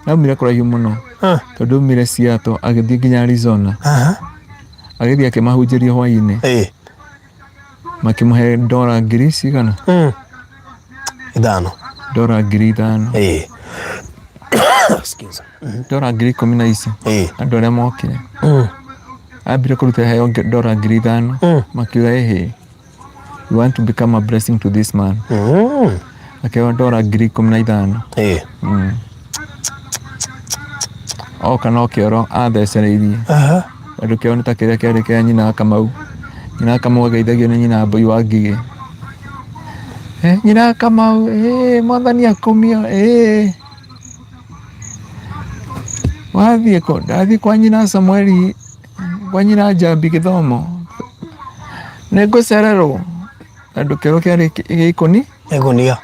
naumire kũraihu mũno tondũ aumire Seattle agĩthiĩ nginya Arizona agĩthiĩ akĩmahunjĩria hwaĩ-inĩ makĩmũhe $ngiri cigana $5,000 excuse ndora ngiri 10 na ici andũ arĩa mokire ambire kũruta heo ndora ngiri 5 makiuga you want to become a blessing to this man akĩoya ndora ngiri 15 oka no kĩoro athecereirie andũ kĩo nĩ ta kĩrĩa kĩarĩ kĩa nyina Kamau. Nyina Kamau ageithagio nĩ nyina Mbũi wa Ngigĩ. Nyina Kamau mwathani akumio wathiĩ kũ? Ndathiĩ kwa nyina Samueli, kwa nyina Njambi Gĩthomo, nĩ ngũcererwo. Andũ kĩoro kĩarĩ gĩkũnia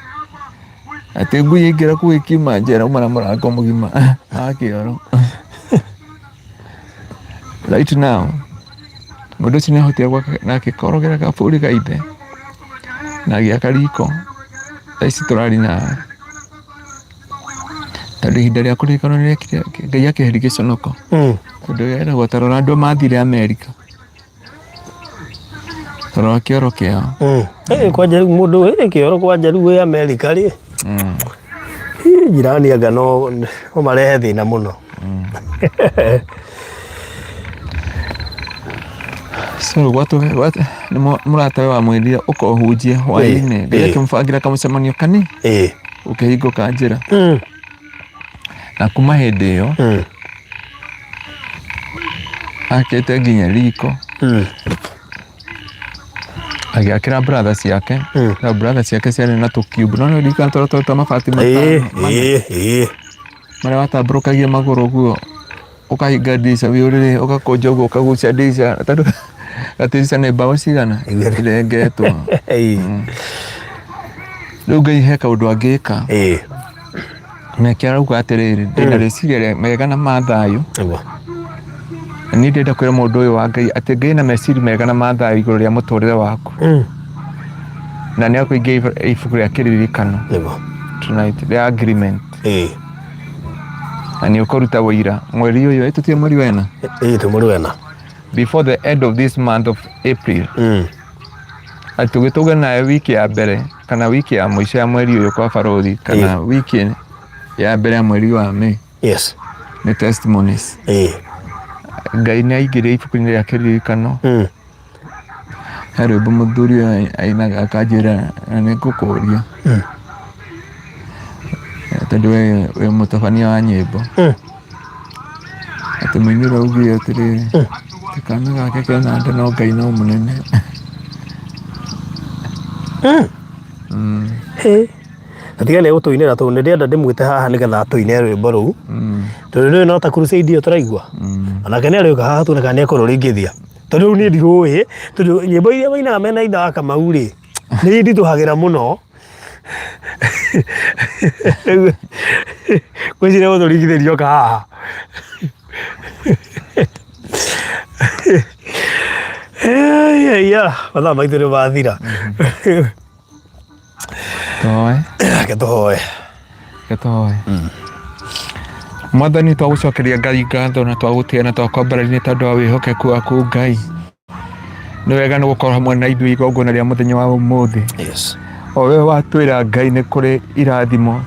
atĩ ngui ĩngĩra kũu ĩkiuma njera uma na mũrango mũgima akĩoro. Right now mũndũ ũcio nĩahotire gwaka na agĩkorogera gabũri ga ithe na agĩaka riko. Thaa ici tũrarĩ na tondũ ihinda rĩa kũririkana nĩrĩekire Ngai akĩheri Gĩconoko tondũ yeragwo ta rora andũ mathire Amerika tondũ kĩoro kĩao kwanja rĩu mũndũ kĩoro kwanja rĩu wĩ Amerika rĩ jirani anga no marehe thĩna mũno. So mũratawe wa mwĩrire ũkohunjia hwaĩ-inĩ rĩrĩa kĩmũbangira kamũcemanio kanini ũkĩhingũka njĩra na kuma hĩndĩ ĩyo akĩte nginya riko agĩakĩra brother ciake na brother ciake ciarĩ na tũkiubu no nĩrika twa mabati marĩa watambũrũkagia magũrũ ũguo ũkahinga ndica wĩũrĩrĩ ũgakũnja ũguo ũkagucia ndica tondũ gatirica nĩ mbaũ cigana irengetwo. Rĩu Ngai he kaũndũ angĩka nake arauga atĩrĩrĩ ndĩna rĩciria mega na ma thayũ. Niĩ ndĩrenda kwĩra mũndũ ũyũ wa Ngai atĩ Ngai na meciria mega na ma thayũ igũrũ rĩa mũtũrĩre waku na nĩ akũingĩra ibuku rĩa kĩririkano tonight rĩa agreement na nĩ ũkũruta wĩira mweri ũyũ tũtirĩ mweri wena mweri wena before the end of this month of April atũgĩtũge nayo wiki ya mbere kana wiki ya mũico ya mweri ũyũ kwa barũthi kana wiki ya mbere ya mweri wa May nĩ testimonies. Ngai nĩ aingĩrire ibuku-inĩ rĩa kĩririkano. He rwĩmbo mũthuri ũyũ ainaga akanjĩra na nĩ ngũkũria tondũ wĩ mũtabania wa nyĩmbo atĩ mũinĩre augire atĩrĩrĩ kana gake kena nda no Ngai no mũnene. Atiga nĩ gũtũinĩra tondũ nĩ ndĩrenda ndĩmwĩte haha nĩgetha atũine rwĩmbo rũu tondũ rĩu no ta crusade ĩyo tũraigua onake nĩ arĩũka haha tuone kana nĩ ekũrũringithia tondũ rĩu niĩ ndirũĩ tondũ nyĩmbo iria mainaga mena ithe wa Kamau rĩ nĩ nditũhagĩra mũno gwĩciria gũtũringithĩrio ka haha. Mathaa maitũ nĩ mathira. Tũhoe. Mwathani twagũcokeria Ngai ngatho na twagũtĩĩa na twakwambararia nĩ tondũ wa wĩhokeku waku Ngai. Nĩ wega nĩ gũkorwo hamwe na ithuĩ igongona rĩa mũthenya wa ũmũthĩ. O we watwĩra Ngai nĩ kũrĩ irathimo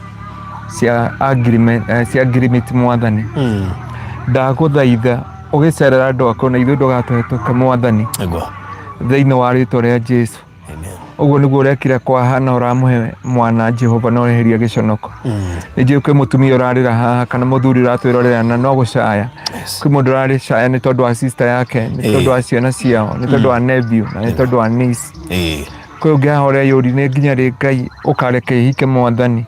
cia agreement Mwathani. Ndagũthaitha ũgĩcerera andũ akũ na ithuĩ ndũgatũhĩtũke Mwathani thĩinĩ wa rĩĩtwa rĩa Jesũ. Ũguo nĩguo ũrekire kwa Hana ũramũhe mwana Jehova na ũreheria gĩconoko. Nĩ njũĩ kwĩ mũtumia ũrarĩra haha kana mũthuri ũratwĩrorera na no gũcaya. Kwĩ mũndũ ũrarĩcaya nĩ tondũ wa sister yake, nĩ tondũ wa ciana ciao, nĩ tondũ wa nephew na nĩ tondũ wa niece. Kwĩ ũngĩ haha ũreyũri nĩ nginya rĩ Ngai ũkareke ihike Mwathani.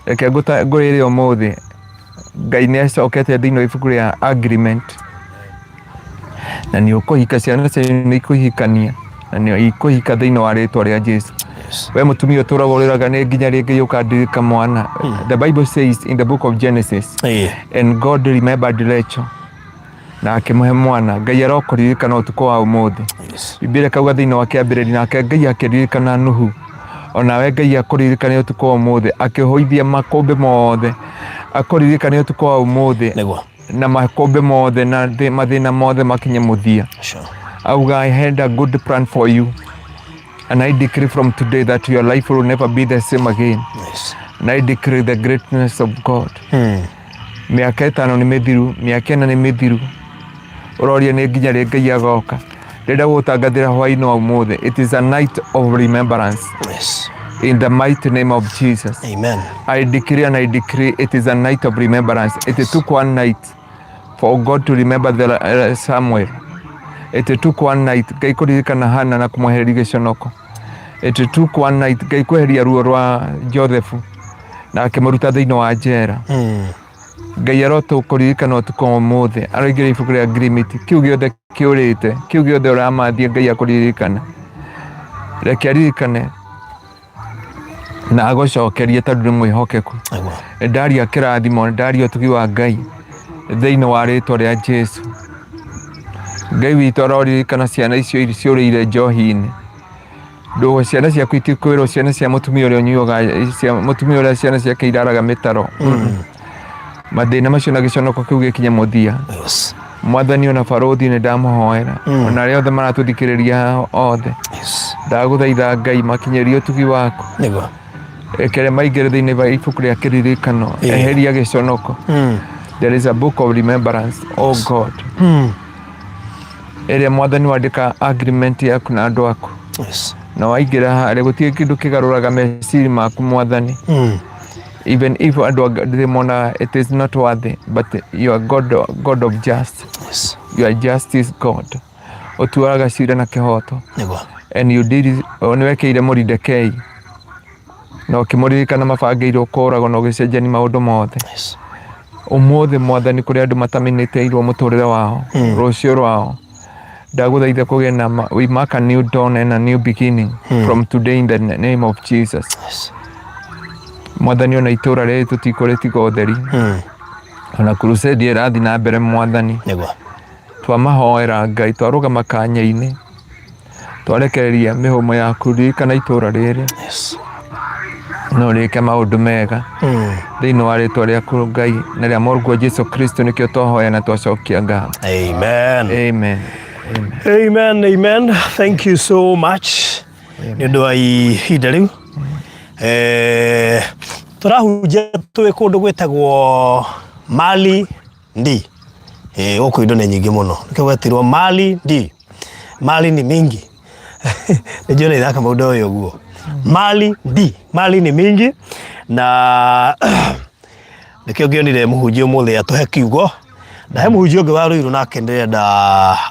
Reke ngũrĩre ũmũthĩ Ngai nĩ acokete thĩinĩ wa ibuku rĩa agreement na nĩ ũkũhika ciana ciao nĩ ikũhikania na nĩ ikũhika thĩinĩ wa rĩĩtwa rĩa Jesũ. We mũtumia ũtũraga ũrĩraga nĩ nginya rĩ Ngai ũkandirika mwana. The Bible says in the book of Genesis and God remembered Rachel na akĩmũhe mwana. Ngai arokũririkana ũtukũ wa ũmũthĩ. Biblia kauga thĩinĩ wa kĩambĩrĩria nake Ngai akĩririkana Nuhu onawe Ngai akũririkane ũtukũ wa ũmũthĩ akĩhũithia makũmbĩ mothe akũririkane ũtukũ wa ũmũthĩ na makũmbĩ mothe na mathĩna mothe makinye mũthia. Auga I had a good plan for you and I decree from today that your life will never be the same again. And I decree the greatness of God Miaka 5 nĩ mithiru, miaka 4 nĩ mithiru. Uroria nĩ nginya rĩ Ngai agoka. Ndĩrenda gũtangathĩra hwaĩ-inĩ wa ũmũthĩ. It is a night of remembrance. Yes. In the mighty name of Jesus. Amen. I decree and I decree it is a night of remembrance. It took one night for God to remember Samuel. It took one night Ngai kũririkana Hana na kũmwehereria gĩconoko. It took one night Ngai kweheria ruo rwa Joseph na akĩmũruta thĩinĩ wa njera. Ngai arota kũririkana ũtukũ wa ũmũthĩ. Aroigire ibuku rĩa Ngirimiti. Kiu gĩothe kĩũrĩte, kiu gĩothe ũramathia Ngai akũririkana. Reke aririkane na agũcokerie tondũ nĩ mwĩhokeku. Ndaria kĩrathimo, ndaria ũtugi wa Ngai thĩinĩ wa rĩĩtwa rĩa Jesu. Ngai witũ aroririkana ciana icio ciũrĩire njohi-inĩ. Ndũgũ ciana ciaku itikwĩrwo ciana cia mũtumia ũrĩa ũnyuaga, mũtumia ũrĩa ciana ciake iraraga mĩtaro. Mathĩna macio na gĩconoko kĩu gĩkinye mũthia. Mwathani ona barũthi nĩ ndamũhoera. Ona arĩa othe maratũthikĩrĩria othe. Ndagũthaitha Ngai makinyĩrie ũtugi waku. Ekere maingĩre thĩinĩ wa ibuku rĩa kĩririkano. Eheria gĩconoko. There is a book of remembrance, oh God. Ĩrĩa Mwathani wandĩka agreement yaku na andũ aku. Na waingĩra harĩa gũtirĩ kĩndũ kĩgarũraga meciria maku Mwathani. Even if Adwamona, it is not worthy, but you are God of justice. You are justice God. Otuaga cira na kĩhoto. And you did niwekeire Moridekei. Na ũkĩmũririkana mabangĩirwo kũragwo na ũgĩcenjania maũndũ mothe. Ũmũthĩ Mwathani kũrĩ andũ mataminĩtĩirwo mũtũrĩre wao, rũciũ rwao. Ndagũthaitha kũgĩe na we mark a new dawn and a new beginning from today in the name of Jesus. Mwathani ona itũra rĩrĩ tũtikũrĩtiga ũtheri. Ona crusade ĩrathiĩ na mbere Mwathani. Twamahoera Ngai, twarũgama kanya-inĩ. Twarekereria mĩhũmũ ya kũririkana itũra rĩrĩ. No rĩke maũndũ mega. Thĩinĩ wa rĩĩtwa rĩaku Ngai na rĩa Mũrũ Jesũ Kristo nĩkĩo twahoya na twacokia ngatho. Amen. Amen. Amen. Amen. Thank you so much. Nĩ ũndũ wa ihinda rĩu. Tũrahunjia twĩ kũndũ gwĩtagwo Malindi. Gũkũ indo nĩ nyingĩ mũno. Nĩkĩo gwetirwo Malindi. Mali ni mingi. Nĩnjũĩ nĩ ithaka maũndũ ũyũ ũguo. Malindi. Mali ni mingi. Na nĩkĩo ngĩonire mũhunjia ũmũthĩ atũhe kiugo. Na he mũhunjia ũngĩ wa Rũirũ nake ndĩrenda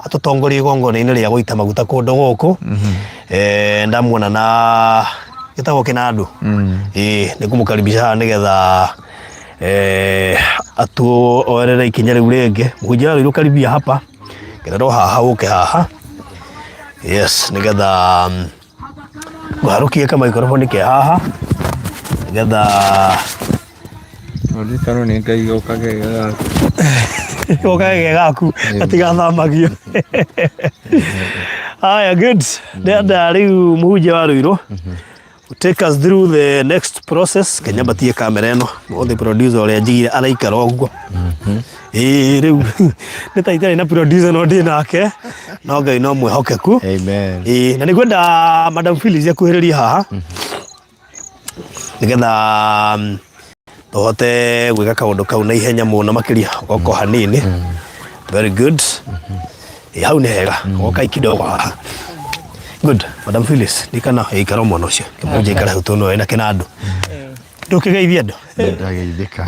atũtongorie igongona-inĩ rĩa gũita maguta kũndũ gũkũ. Ndamuona na gĩtagwo kĩnandũ. Nĩ kũmũkaribisha haha nĩgetha atuoerere ikinya rĩu rĩngĩ. Mũhunjia wa Rũirũ karibia hapa. Kĩnandũ haha ũke haha. Yes, nĩgetha ngũharũkie kamaikrofoni ke haha. Nĩgetha Ũririkano nĩ Ngai okage gaku. Okage gaku atigathamagio. Aya, good. Ndĩrenda rĩu mũhunjia wa Rũirũ take us through the next process. Kenya batie kamera ĩno. The producer ũrĩa njigire araikara ũguo. Rĩu nĩ taitari na producer no ndĩ nake. No Ngai no mwĩhokeku. Amen. Na nĩngwenda Madam Phyllis akuhĩrĩrie haha. Nĩgetha tũhote gwĩka kaũndũ kau na ihenya mũno makĩria goko hanini. Very good. Hau nĩ hega. Goka kidogo haha. Good. Madam Phyllis, nikana ikara mwana ũcio. Kĩmũnjia ikara hau tũnũ ena kĩnandũ. Ndũkĩgeithia andũ. Ndageithĩka.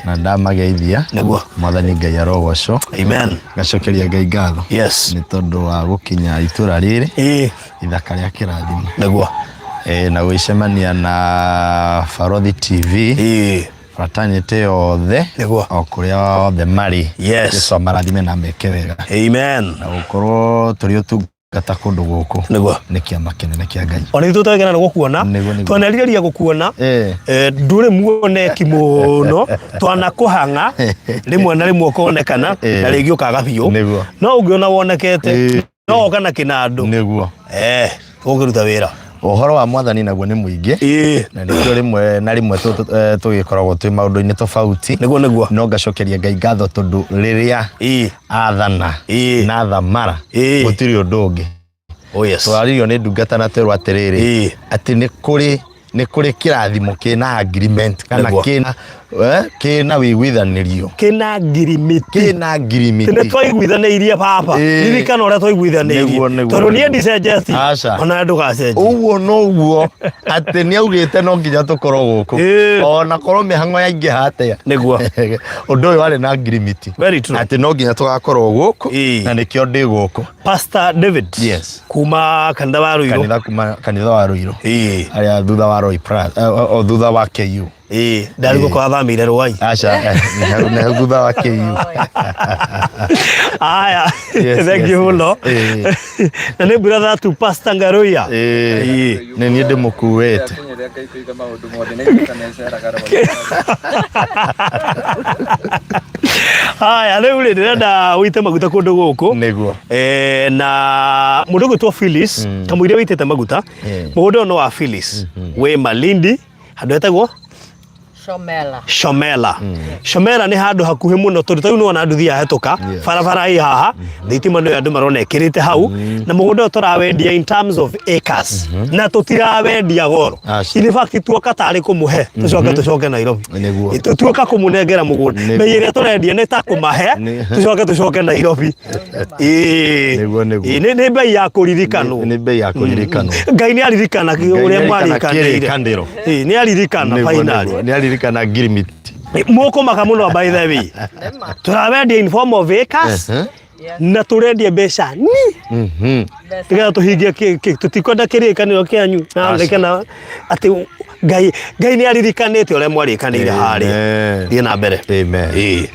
Na ndamageithia. Nĩguo. Mwathani Ngai arogocwo. Amen. Gacokeria Ngai ngatho. Yes. Nĩ tondũ wa gũkinya itũra rĩrĩ. Ithaka rĩa kĩrathimo. Nĩguo. Na gwĩcemania na Barothi TV. Fraternity yothe. Nĩguo. O kũrĩa othe marĩ. Yes. Jesũ marathime na meke wega. Amen. Na gũkorwo tũrĩ ũtungata kũndũ gũkũ. Nĩguo. Nĩ kĩama kĩnene kĩa Ngai. Ona ithuĩ twagena nĩ gũkuona. Twaneriria gũkuona. Ndũrĩ muoneki mũno. Twanakũhang'a. Rĩmwe na rĩmwe ũkonekana. Na rĩngĩ ũkaga biũ. No ũngĩona wonekete. No oka na kĩnandũ. Nĩguo. Ũkĩruta wĩra. Ũhoro wa Mwathani naguo nĩ mũingĩ. Na nĩkĩo rĩmwe na rĩmwe tũgĩkoragwo twĩ maũndũ-inĩ tofauti. Nĩguo. No ngacokeria Ngai ngatho tondũ rĩrĩa athana na thamara gũtirĩ ũndũ ũngĩ. Twaririo nĩ ndungata na twerwo atĩrĩrĩ atĩ nĩ kũrĩ kĩrathimo kĩna agreement kana kĩna kina wiguithanirio kina ngirimiti tene twaiguithanirie papa ririkana uria twaiguithanirie tondu nie ndicejeti ona ndugacenjie uguo noguo ati ni augite no nginya tukorwo guku ona korwo mihango yaingi hatia niguo undu uyu wari na ngirimiti ati no nginya tugakorwo guku na nikio ndi guku. Pastor David kuma kanitha wa Ruiru aria thutha wa Roy Pratt o thutha wa KU ndari gukwa thamire Rwai acha ne thutha wa KU aya thank you muno na ni brother tu Pastor Ngaruya ni ni ndimukuwete aya riu ri ndirenda wite maguta kundu guku niguo na mundu gwitwo Phyllis kamwire witete maguta mundu no wa Phyllis we Malindi handu etagwo Shomela ni handu hakuhi muno tondu tau no na nduthi ahetoka barabara i haha thitima no andu marona ekirite hau na mugunda turawendia in terms of acres na tutirawendia goro in fact tuoka tari kumuhe tucoke Nairobi tuoka kumunengera mugunda bei iria turendia ni ta kumahe tucoke Nairobi ni bei ya kuririkano Ngai ni aririkana uria mwarikanire ni aririkana finally kana ngirimiti moko makamuno by the way turawendia in form of acres na turendia mbeca tiga tuhingie tutikwenda kirikaniro kianyu na rekana ati Ngai ni aririkanite uria mwarikanire hari thie na mbere amen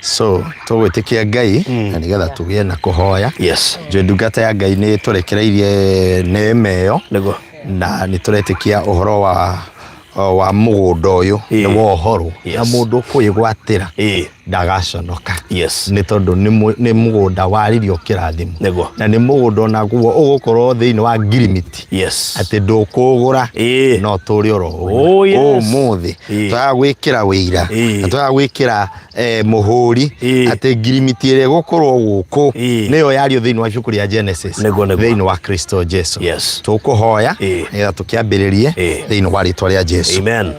so tugwitikia Ngai na nigetha tugie na kuhoya je ndungata ya Ngai ni turekereirie neema iyo na ni turetikia uhoro wa mugunda uyu ni wohoro na mundu kuigwatira ndagaconoka ni tondu ni mugunda waririo kirathimo na ni mugunda naguo ugukorwo thiini wa ngirimiti ati ndukugura no turi oro umuthi twa gwikira wira twa gwikira muhuri ati ngirimiti ire gukorwo guku niyo yario thiini wa cukuri ya Genesis thiini wa Kristo Jesu tukuhoya nigetha tukiambiririe thiini wa ritwa ria Jesu amen.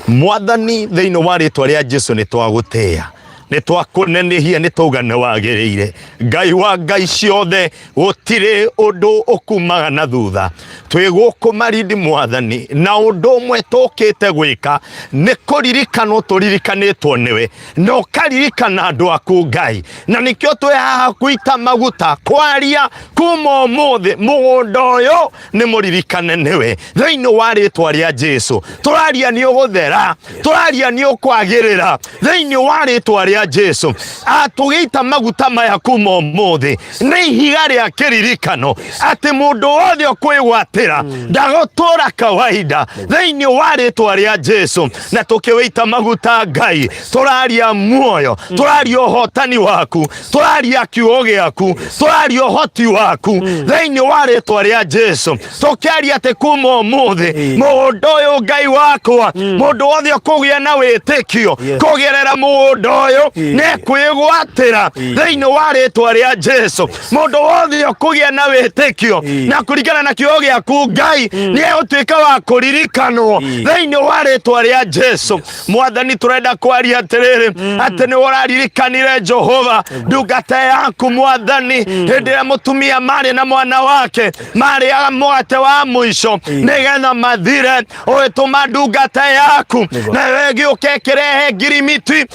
Mwathani thiini wa ritwa ria Jesu ni twagutia ni twakunenehia ni tuga ni wagirire Ngai wa ngai ciothe gutire undu ukumaga na thutha twiguku marindi Mwathani na undu umwe tukite gwika ni kuririkana turirikanitwo niwe no karirikana andu aku Ngai na nikio twe haha kuita maguta kwaria kuma umuthi mugunda uyu ni muririkane niwe thiini wa ritwa ria Jesu turaria ni uguthera turaria ni ukwagirira thiini wa ritwa ria Jesu atugiita maguta maya kuma umuthi ni ihiga ria kiririkano ati mundu wothe ukwigwatira ndagotura kawaida thiini wa ritwa ria Jesu na tukiwita maguta Ngai turaria muoyo turaria uhotani waku turaria kiugo giaku turaria uhoti waku thiini wa ritwa ria Jesu tukiaria ati kuma umuthi mundu uyu Ngai wakwa mundu wothe ukugia na witikio kugerera mundu uyu ne kwigwatira thiini wa ritwa ria Jesu mundu wothe ukugia na witikio na kurigana na kiugo giaku Ngai ni utuika wa kuririkanwo thiini wa ritwa ria Jesu. Mwathani turenda kwaria atiriri ati ni uraririkanire Jehova ndungata yaku Mwathani hindi ya mutumia mari na mwana wake mari ya mwate wa mwisho nigetha mathire uituma ndungata yaku na wegi ukekerehe ngirimiti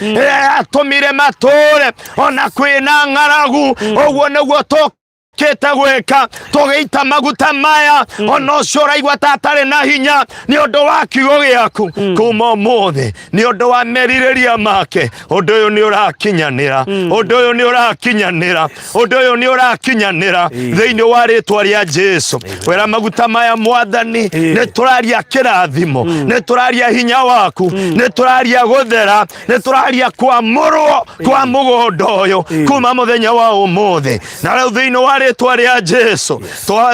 atumire mature ona kwina ng'aragu uguo niguo kita gweka tugiita maguta maya ono cora igwa tatare na hinya ni undu wa kiugo giaku kuma umuthi ni undu wa meririria make undu uyu ni urakinyanira undu uyu ni urakinyanira undu uyu ni urakinyanira thiini wa ritwa ria Jesu wera maguta maya Mwathani ni turaria kirathimo ni turaria hinya waku ni turaria guthera ni turaria kwamurwo kwa mugunda uyu kuma muthenya wa umuthi na riu thiini wa rĩtwa rĩa Jesu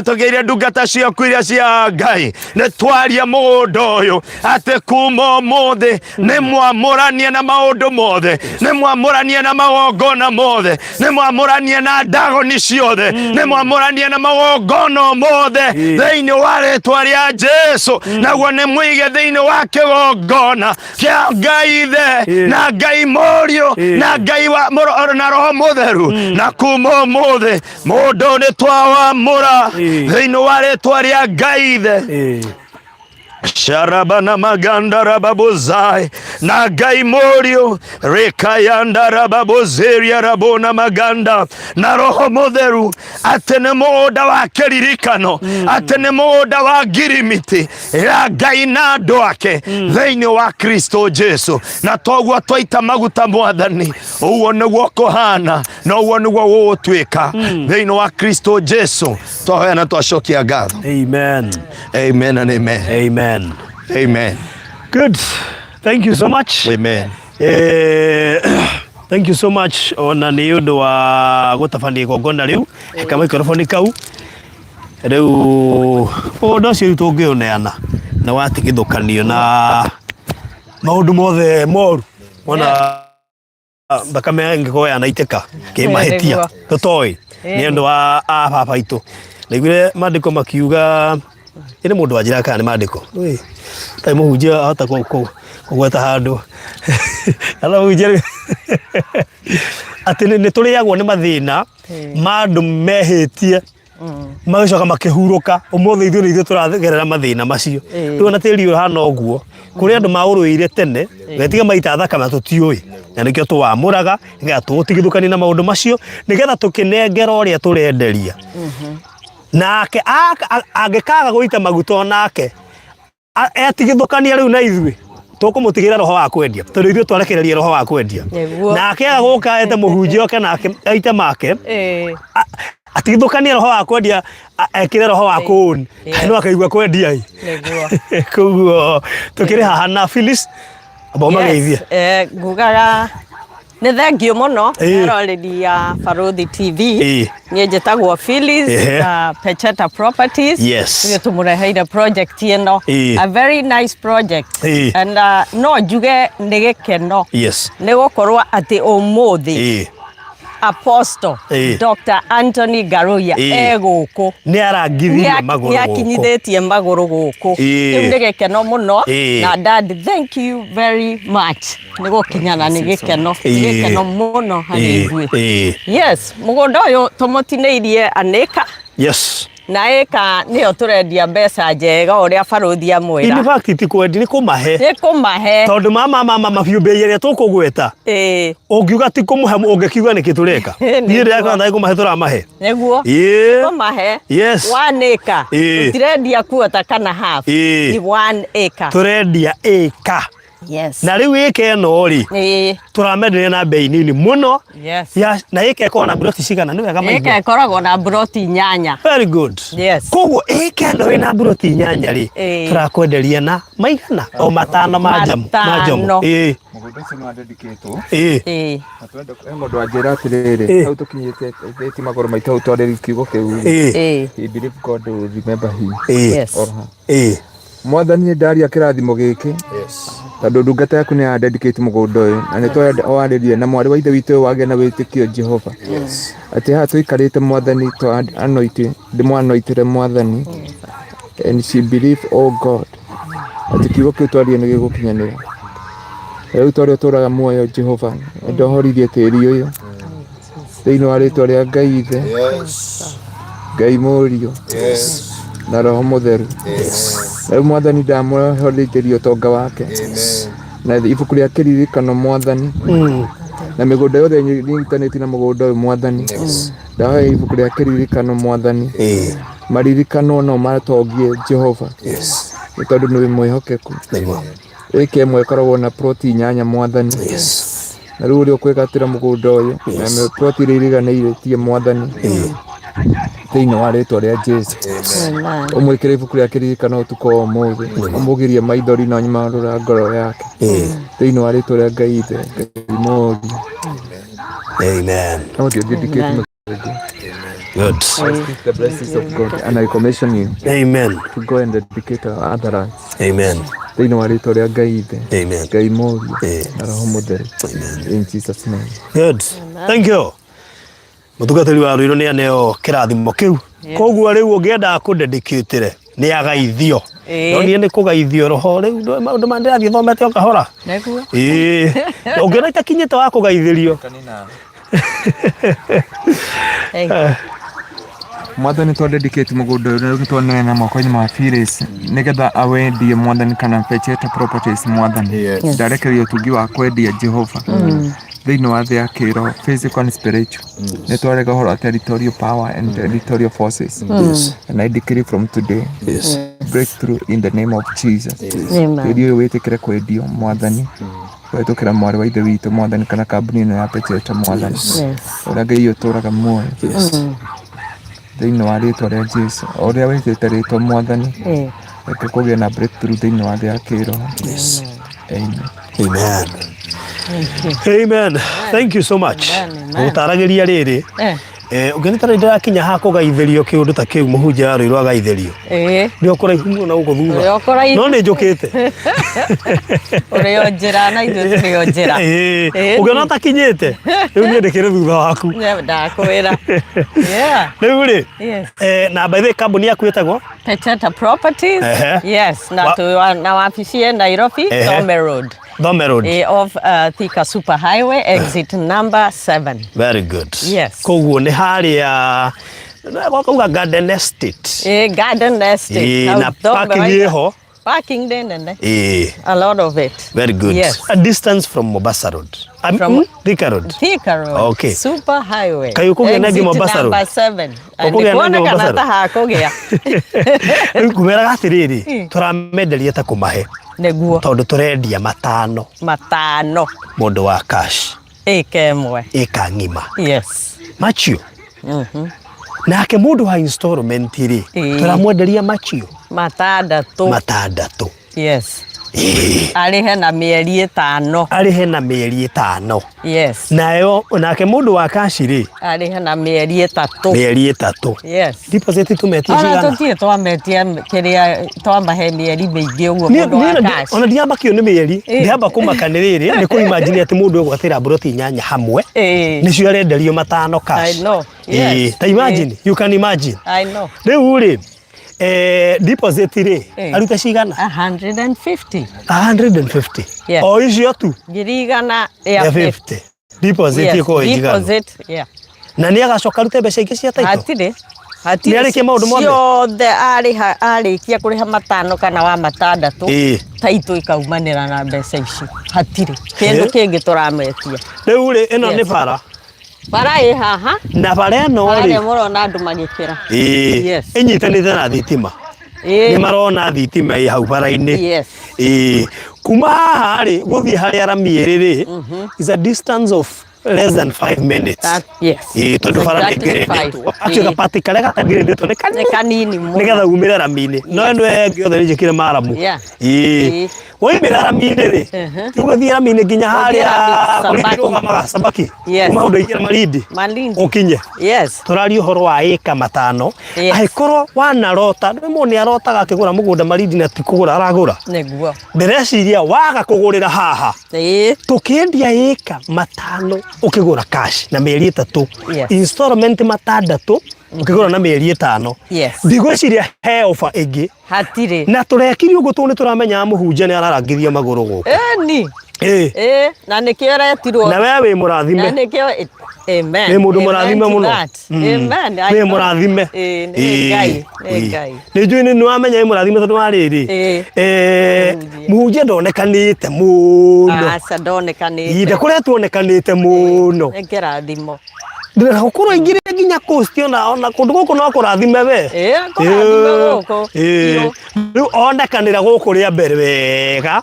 tũgeire ndungata ciaku iria cia Ngai nĩ twaria mũndũ ũyũ atĩ kuma ũmũthĩ nĩ mwamũranie na maũndũ mothe, nĩ mwamũranie na magongona mothe, nĩ mwamũranie na ndagoni ciothe, nĩ mwamũranie na magongona mothe thĩinĩ wa rĩtwa rĩa Jesu, naguo nĩ mũige thĩinĩ wa kĩgongona kĩa Ngai Ithe na Ngai Mũriũ na Ngai na Roho Mũtheru, na kuma ũmũthĩ mũndũ nĩ twawamũra thĩinĩ wa rĩtwa rĩa Ngai Ithe. Sharabana maganda rababozai na Ngai Mũriũ rekayanda rababozeria rabona maganda na Roho Mũtheru, atĩ nĩ mũgũnda wa kĩririkano, atĩ nĩ mũgũnda wa ngirimiti ya Ngai na andũ ake thĩinĩ wa Kristo Jesu, na toguo twaita maguta Mwathani ũguo nĩguo kũhana na ũguo nĩguo gũgũtuĩka thĩinĩ wa Kristo Jesu. Twahoya na twacokia ngatho. Amen. Amen and amen. Amen. Amen. Good. Thank you so much. Amen. Thank you so much. Ona nĩ ũndũ wa gũtabania igongona rĩu eka microphone kau rĩu ũndũ ũcio tũngĩoneana na watigithũkanio na maũndũ mothe moru ona thakame ĩngĩkorwo yanaitĩka kĩmahĩtia tũtoĩ nĩ ũndũ wa baba itũ. Naiguire maandĩko makiuga ĩnĩ mũndũ wa njĩra kana nĩ maandĩko tai mũhunjia ahota kũgweta handũ mũhunjia atĩ nĩ tũrĩagwo nĩ mathĩna ma andũ mehĩtie magĩcoka makĩhurũka. Ũmũthĩ ithuĩ tũragerera mathĩna macio. Rĩu ona tĩri ũhana ũguo kũrĩ andũ maũrũire tene getiga maita thakame tũtiũĩ, na nĩkĩo tũwamũraga nĩgetha tũtigithũkanie na maũndũ macio nĩgetha tũkĩnengera ũrĩa tũrenderia. Nake angĩkaga gũita maguta onake etigithũkania rĩu na ithuĩ tũkũmũtigĩra roho wa kwendia, tondũ ithuĩ twarekereria roho wa kwendia. Nake aga gũka ete mũhunjia oke nake aite make atigithũkania roho wa kwendia ekĩre roho wa kũũni no akaigua kwendia koguo tũkĩrĩ haha na Phyllis abomageithie. Ngugaga nĩ thengio mũno aroreri ya Barothi TV. Niĩ njĩtagwo Phyllis Pecheta Properties. Nĩ tũmũreheire project ĩno, a very nice project, and no njuge nĩ gĩkeno nĩ gũkorwo atĩ ũmũthĩ Apostle Dr. Anthony Garoya gũkũ nĩ arangithie magũrũ gũkũ, nĩakinyithĩtie magũrũ gũkũ. Rĩu nĩ gĩkeno mũno na Dad, thank you very much. Nĩ gũkinyana nĩ gĩkeno mũno harĩ ithuĩ. Yes, mũgũnda ũyũ tũmũtinĩirie anĩka. Yes. Na eka nĩyo tũrendia mbeca njega ũrĩa Barothi amwĩra. In fact ti kwendi nĩ kũmahe tondũ mama mabiũmbĩire rĩa tũkũgweta ũngiuga ti kũmũhe ũngĩkiuga nĩkĩ tũreka. Niĩ ndĩrakana ndĩ kũmahe tũramahe nĩguo kũmahe 1 acre tũtirendia kuota kana half, ni 1 acre tũrendia acre. Yes. Na rĩu ĩka ĩno rĩ tũramenderia na bei nini mũno. Yes. Na ĩka ĩkoragwo na buroti cigana nĩ wega maigua. Ĩka ĩkoragwo na buroti 8. Very good. Yes. Koguo ĩka ĩno ĩna buroti 8 rĩ tũrakwenderia na maigana o 5 majamu. Mũgũnda ũcio nĩ wandĩkĩtwo. Na twenda mũndũ wa njĩra atĩrĩrĩ hau tũkinyĩte thĩti magũrũ maitũ hau twarĩ kiugo kĩu. He believe God will remember him. Yes. Mwathani ndaria kĩrathimo gĩkĩ tondũ ndungata yaku nĩ dedicate mũgũnda ũyũ na nĩ twarĩrie na mwarĩ wa ithe witũ wagĩa na wĩtĩkio Jehova atĩ haha tũikarĩte Mwathani ndĩmwanoitire Mwathani, and she believe oh God atĩ kiugo kĩu twaria nĩ gĩgũkinyanĩra. Rĩu twarĩ tũraga muoyo Jehova ndohoririe tĩri ũyũ thĩinĩ wa rĩtwa rĩa Ngai Ithe, Ngai Mũriũ na Roho Mũtheru. Rĩu Mwathani ndamũhorithĩrie ũtonga wake na ibuku rĩa kĩririkano Mwathani, na mĩgũnda yothe nyitanĩtie na mũgũnda ũyũ Mwathani, ndahoya ibuku rĩa kĩririkano Mwathani, maririkano no matongie Jehova nĩ tondũ nĩ mwĩhokeku. Ĩka ĩmwe ĩkoragwo na ploti 8 Mwathani, na rĩu ũrĩa ũkwĩgatĩra mũgũnda ũyũ na ploti iria iriganĩtie Mwathani thĩinĩ wa rĩtwa rĩa Jesu ũmwĩkĩre ibuku rĩa kĩririkano ũtukũ wa ũmũthĩ, ũmũgirie maithori na ũnyimarũra ngoro yake thĩinĩ wa rĩtwa rĩa Ngai Ithe, Ngai Mũriũ. Amen. Good. I speak the blessings of God and I commission you. Amen. To go and dedicate other lands. Amen. Thĩinĩ wa rĩĩtwa rĩa Ngai Ithe. Amen. Ngai Mũriũ na Roho Mũtheru. Amen. In Jesus name. Good. Thank you. Mũtungatĩri wa Rũirũ nĩ aneo kĩrathimo kĩu. Koguo rĩu ũngĩenda kũndedicate nĩ agaithio. No niĩ nĩ kũgaithio roho rĩu maũndũ ma ndĩrathiĩ thomete o kahora. Nĩguo. Ũngĩona itakinyĩte wa kũgaithĩrio. Mwathani twa dedicate mũgũnda ũyũ nĩ twanena moko-inĩ ma Phyllis nĩgetha awendie Mwathani kana Pecheta Properties Mwathani ndarekerio ũtungi wa kwendia Jehova thĩinĩ wa thĩ ya kĩro physical and spiritual nĩ twarega ũhoro wa territorial power and territorial forces and I decree from today breakthrough in the name of Jesus. Tĩri ũyũ wĩtĩkĩre kwendio Mwathani wetũkĩra mwarĩ wa ithe witũ Mwathani kana kambuni ĩno ya Pecheta Mwathani ũrĩa Ngai ũtũũraga muoyo thĩinĩ wa rĩĩtwa rĩa Jesũ ũrĩa wĩtĩte rĩĩtwa Mwathani reke kũgĩe na breakthrough thĩinĩ wa thĩ ya kĩroho. Amen. Amen. Amen. Thank you so much. Ũtaragĩria rĩrĩ ũngĩnĩtara ndĩrakinya ha kũgaithĩrio kĩũndũ ta kĩu mũhunjia Rũirũ agaithĩrio nĩ ũkũraihu mũno gũkũ thutha no nĩ njũkĩte ũrĩo njĩra na ithuĩ tũrĩo njĩra ũngĩona ũtakinyĩte rĩu niĩ ndĩkĩrĩ thutha waku ndakwĩra rĩu rĩ na by the way kambuni yaku ĩtagwo Pecheta Properties. Yes, na wabici Nairobi, Thome Road. Thome Road. Of Thika Super Highway, exit number 7. Very good. Yes. Koguo nĩ harĩa gwakauga Garden Estate. Garden Estate. Na parking ĩho. Parking then. A lot of it. Very good. Yes. A distance from Mombasa Road. From Thika Road. Thika Road. Okay. Super Highway. Kayo kũgĩa na ngi Mombasa Road. Exit number 7. Kũgĩa na kana ta kũgĩa. Kumera atĩrĩrĩ tũramenderia ta kũmahe. Nĩguo. Tondũ tũrendia matano. Mũndũ wa cash. Ĩka ĩmwe. Ĩka ng'ima. Yes. Machio. Nake mũndũ wa installment rĩ tũramwenderia machio. Matandatũ. Yes. Arĩhe na mĩeri 5. Arĩhe na mĩeri 5. Yes. Nayo nake mũndũ wa cash rĩ arĩhe na mĩeri 3. Mĩeri 3. Yes. Deposit tumetie cigana. Tũtirĩ twametia kĩrĩa twamahe mĩeri mĩingĩ ũguo mũndũ wa cash. Ona ndiambakio nĩ mĩeri ndiamba kũmakanĩrĩrĩ nĩ kũ-imagine atĩ mũndũ egwatĩra mburoti 8 hamwe nĩcio arenderio 5 cash. I know. Yes. Ta imagine, you can imagine. I know. Rĩu rĩ deposit rĩ aruta cigana 150. 150. Yes. O icio tu 150. Deposit ĩko ĩjigana. Deposit, yeah. Na nĩ agacoka rute mbeca ingĩ cia title. Hatirĩ arĩkia maũndũ mothe ciothe arĩkia kũrĩha 5 kana wa 6 title ikaumanĩra na mbeca ici hatirĩ kĩndũ kĩngĩ tũrametia. Rĩu rĩ ĩno nĩ bara. Bara ĩ haha na bara ĩno rĩ arĩa mũrona andũ magĩkĩra. Yes. Ĩnyitanĩte na thitima. Nĩ marona thitima ĩ hau bara-inĩ. Yes. Kuma haha rĩ gũthiĩ harĩa rami ĩrĩ rĩ is a distance of less than 5 minutes. Yes. Tondũ bara nĩ ngĩrĩndĩtwo. Actually gapati karĩa gatangĩrĩndĩtwo nĩ kanini mũno. Nĩgetha umĩre rami-inĩ. No ĩno ĩngĩ yothe nĩnjĩkĩre maramu. Waumĩra rami-inĩ rĩ ũgũthiĩ rami-inĩ nginya harĩa Sabaki. Kuma ũndũ Malindi. Ũkinye. Tũraria ũhoro wa ĩka 5. Angĩkorwo wanarota rĩmwe nĩ arotaga akĩgũra mũgũnda Malindi na ti kũgũra aragũra. Nĩguo. Ndĩreciria waga kũgũrĩra haha. Tũkĩendia ĩka 5 ukigura cash na mĩeri 3 installment 6 ukigura na mĩeri 5 ndigwiciria he offer ĩngĩ hatirĩ na tũrekiri ũguo tũ nĩ tũramenya mũhunjia nĩ ararangithia magũrũ gũkũ na nĩkĩo retirwo na wewe wĩ mũrathime na nĩkĩo amen nĩ mũndũ mũrathime mũno amen nĩ mũrathime ngai nĩ njũĩ nĩ wamenya nĩ mũrathime tondũ wa rĩrĩ mũhunjia ndonekanĩte mũno aca ndonekanĩte inde kũrĩa tuonekanĩte mũno nĩ kĩrathimo ndĩrenda gũkorwo ingire nginya coast ona kũndũ gũkũ no kũrathime we kũrathime gũkũ rĩu onekanĩra gũkũ rĩa mbere wega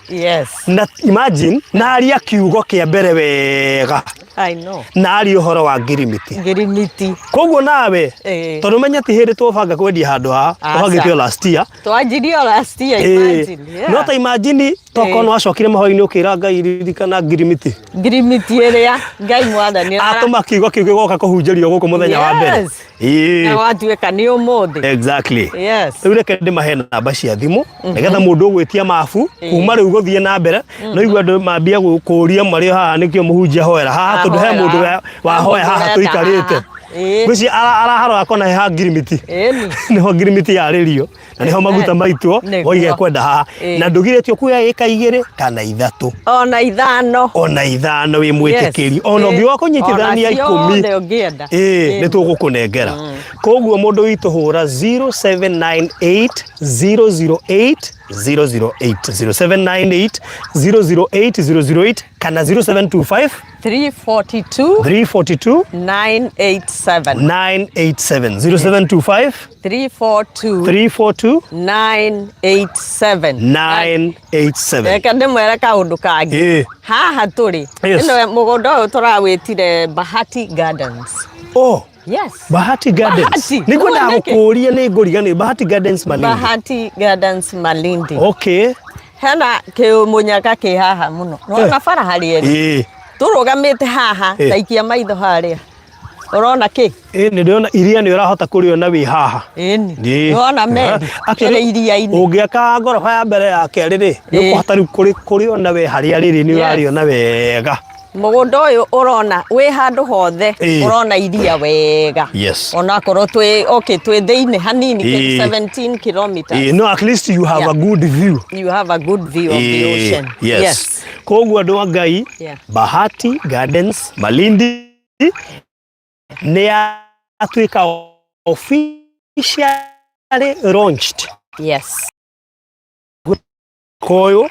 na imagine naria kiugo kĩa mbere wega I know. Na ari uhoro wa ngirimiti. Ngirimiti. Koguo nawe tondu menya ti hindi twabanga kwendia handu ha twagithio last year. Twanjirio last year, imagine. No ta imagine tokono acokire mahoini ukira Ngai ririkana ngirimiti. Ngirimiti iria Ngai mwathani atuma kiugo kiu gigoka kuhunjirio guku muthenya wa mbere. Na watuika ni umuthi. Exactly. Yes. Reke ndimahe namba cia thimu nigetha mundu ugwitia mafu kuma riu guthie na mbere no igwa andu mambia gukuria mari haha nikio muhunjia hoera haha tundu he mundu wa hoya haha tuikarite Gwisi araharo akona he ngirimiti niho ngirimiti yaririo na niho maguta maitwo oige kwenda haha na ndugiretio kuya ika 2 kana 3 ona ithano wi mwitikiri ona ungi wa kunyitithania 10 ni tugukunengera koguo mundu witu hura 0798 008 008 0798 008 008 kana 0725 342 987 0725 342 987 Eka ndimwera kaundu kangi haha turi ino mugondo uyu turawitire Bahati Gardens. Yes. Bahati Gardens. Niko ndagukuria ni nguriga ni Bahati Gardens Malindi. Bahati Gardens Malindi. Okay. Hena ke munyaka ke haha muno. No bara hari eri. Turugamite haha taikia maitho haria. Urona ki? Ni ndiona iria ni urahota kuriona wi haha. Ni. Urona me. Akere iria ini. Ungiaka ngorofa ya mbere ya keriri. Ni kuhota kuriona we haria riri ni urariona wega. Mugondo uyu urona wi handu hothe urona iria wega. Yes. Ona korwo twi twi thiini hanini 17 kilometers. No, at least you have a good view. You have a good view of the ocean. Yes. Koguo andu Ngai Bahati Gardens Malindi ni atuika officially launched. Yes. Koyo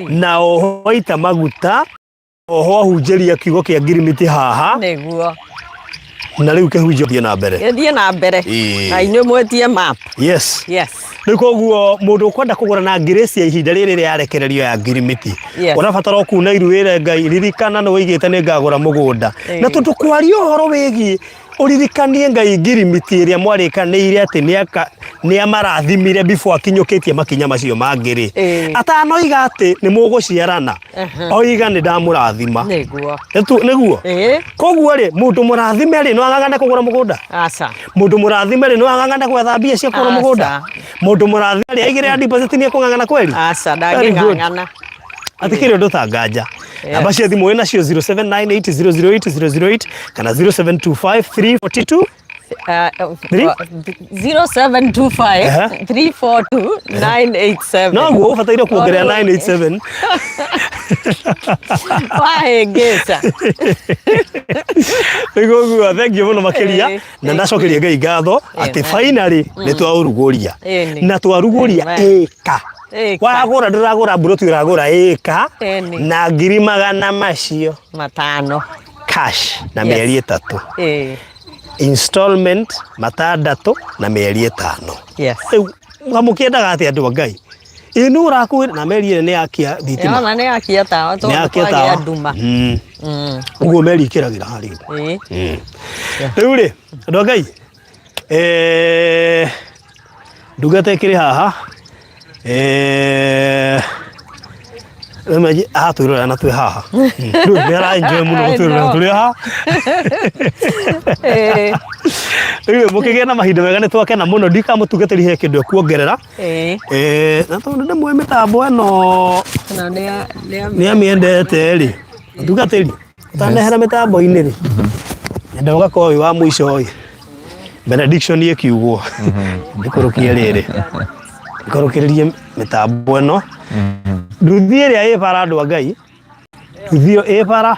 na ohoita maguta oho hunjeria kiugo kia ngirimiti haha niguo na riu kehunjio na mbere na inyo mwetie map. Yes. Nikoguo mundu kwenda kugura na ngireci ya ihinda riri ria yarekererio ya ngirimiti urabatara kuna iruire Ngai ririkana no wigite ni ngagura mugunda na tundu kwaria horo wigi uririkanie Ngai ngirimiti iria mwarikaniire ati ni amarathimire before akinyukitie makinya macio mangiri atanoiga ati ni muguciarana oiga ni ndamurathima niguo koguo ri mundu murathime ri no agangane kugura mugunda mundu murathime ri no agangane gwetha mbia cia kugura mugunda mundu murathime ri aigire deposit ni kungangana kweli ndangingangana atikiri undu tanganja namba cia thimu ina cio 0798 008 kana 0725 342 0725 342 987 no go fataire kuongerea 987 wahengesa niguo thank you muno makiria na ndacokeria Ngai ngatho ati finally ni twauruguria na twaruguria eka wagura ndiragura mburuti uragura eka na 200 macio 5 cash na mieri 3 installment 6 na mieri 5 ngamukiendaga ati andu Ngai inu urakuira na meri ni yakia thitima na ni yakia tawa to kwagia nduma uguo meri ikiragira hari riu ri andu Ngai ndugata ikiri haha Maji twirora na twi haha ndera enjoy muno twirora turi haha mukigea na mahinda mega ni twakena muno ndikamutungatiri he kindu kuongerera na tondu ndimwe mitambo eno ni amiendete ri tungatiri utanehera mitambo ini ri nda ugako uyu wa mwisho uyu benediction yekiugwo ndikurukia riri ikorokiririe mitambo eno nduthi iria ĩ bara andu Ngai nduthi ĩ bara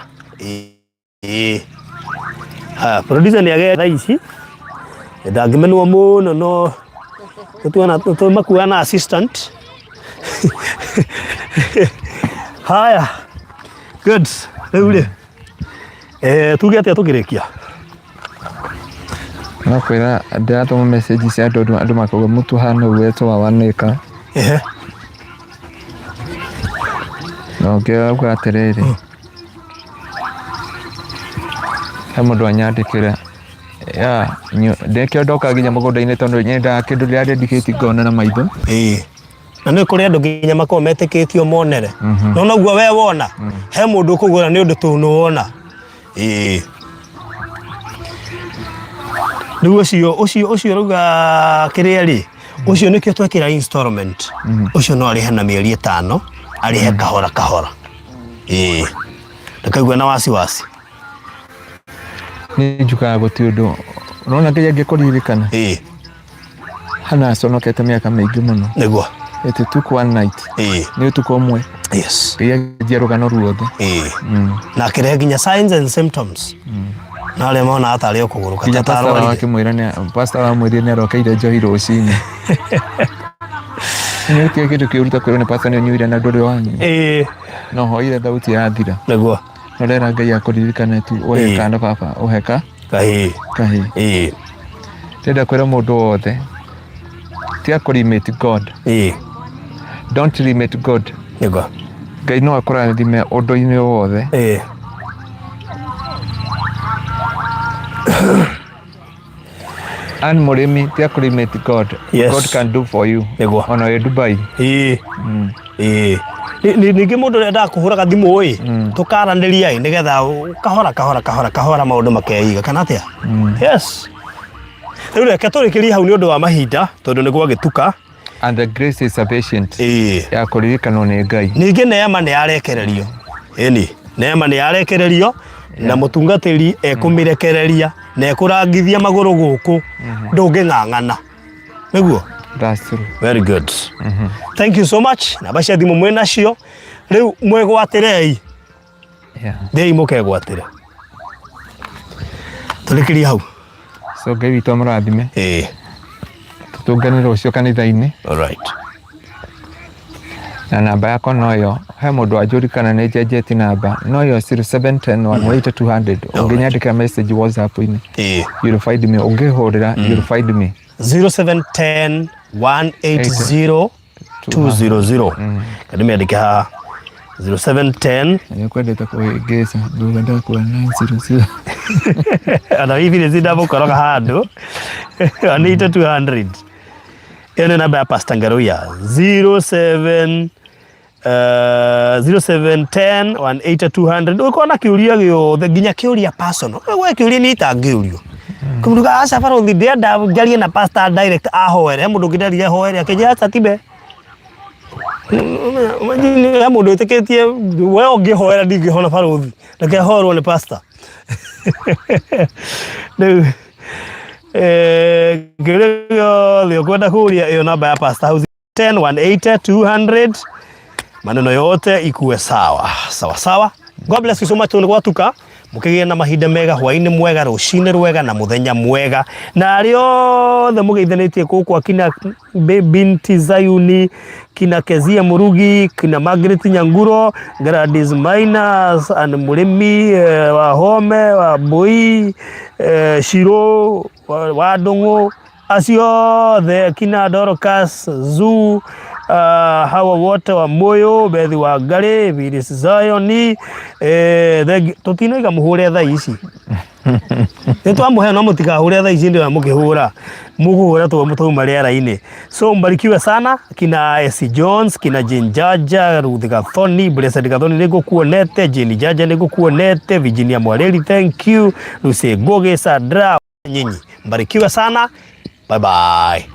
producer ni agea ici ndangimenwo muno no tumakua na assistant haya good riu ri tuge atia tukirikia nakwira ndiratuma message cia andu makauga mutu hana uwezo wa waneka no ngeuga atiriri he mundu anyandikire ya ndekio ndoka nginya mugonda-ini tondu nyenda kindu ria ndikiti ngona na maitho na nä kå rä andå nginya makorwo metä tio monere no naguo we wona he må ndå å kå gå ra nä å ndå tå nä wona rä u å cio rauga kä rä a rä å cio nä kä o twekä ra installment å cio no arä he na mä eri 5 arä he kahora kahora ndakaigua na wasiwasi nä njukaga gå ti å ndå rona nginya ngä kå ririkana hana conokete mä aka mä ingä må no nä guo it took one night nä å tukå mwe nginya rå gano ruothe na akä rehe nginya signs and symptoms na arä mona atarä o kå gå rå ka pastor wa mwä rire nä arokeire njohi rå cinä nä kä kä ndå kä å ruta kwä rwo nä pastor nä å nyuire na ndå rä wanyu no hoire thauti ya thira nä guo no rera ngai akå ririkane tu å he kana baba å heka kahä ndenda kwä ra må ndå wothe tia kå limit God don't limit God ngai no akå rathime å ndå-inä wothe an må rä mi tia kå limit God God can do for you ona wä Dubai ningä må ndå rendaga kå hå raga thimå tå karanä ria nä getha kahora maå ndå makeiga kana atä rä u reke tå rä kä rie hau nä å ndå wa mahinda tondå nä gwagä tuka and the grace is sufficient ya kå ririkanwo nä ngai ningä neema nä yarekererio neema nä yarekererio na må tungatä ri ekå mä rekereria na ekå rangithia magå rå gå kå ndå ngä ng'ang'ana nä guo very good thank you so much namba cia thimå mwä nacio rä u mwegwatä rei thiai må kegwatä re tå rä kä ria hau so ngai witå må rathime tå ngane rå cio kanitha-inä na namba yakwa no yo he må ndå anjå rikana nä njenjeti namba no yo 0710180200 å ngä nyandä kä ra message whatsapp-inä you'll find me å ngä hå rä ra you'll find me 0710180200 kadä mä andä ke haha 0710 kwendete kuhĩngĩca ndũgenda kuona 00 ana hivi nĩ zinda mũkoroga handũ anita 200 ĩyo nĩ namba ya Pastor Ngaruya 0710180200 ũkorwo na kĩũria gĩothe nginya kĩũria personal we kĩũria nĩ itangĩũrio kũmuruga aca barothi ndĩenda njarie na pastor direct ahoere mũndũ ngĩndaria ahoere akĩnjĩra aca tibe ya mũndũ ĩtĩkĩtie we ũngĩhoera ndingĩhona barothi reke horwo nĩ pastor rĩu kĩũria gĩothe ũkwenda kũũria ĩyo namba ya pastor house 10180200 maneno yote ikue sawa sawa sawa. God bless you so much. Gwatuka mukigĩa na mahinda mega, hwainĩ mwega, rũcinĩ rwega na mũthenya mwega, na ariothe mũgeithanĩtie gũkũ akina Binti Zayuni, kina Kezia Murugi, kina Margaret Nyanguro, Gladys Minus and Murimi wa Home wa Boi, Shiro wa Ndung'u, aciothe kina Dorcas Zu, hawa wote wa Moyo, Bethi wa Ngari, Viris Zayoni, tutinaiga muhure tha ici nitwamuhe no mutikahure tha ici ndio mukihura muguhura tu mutauma rĩera-inĩ. So mbarikiwe sana kina S Jones, kina Jane Jaja, Ruth Gathoni, Blessed Gathoni nĩngũkuonete, Jane Jaja nĩngũkuonete, Virginia Mwareli thank you, Lucy Goge, Sadra, nyinyi mbarikiwe sana, bye bye.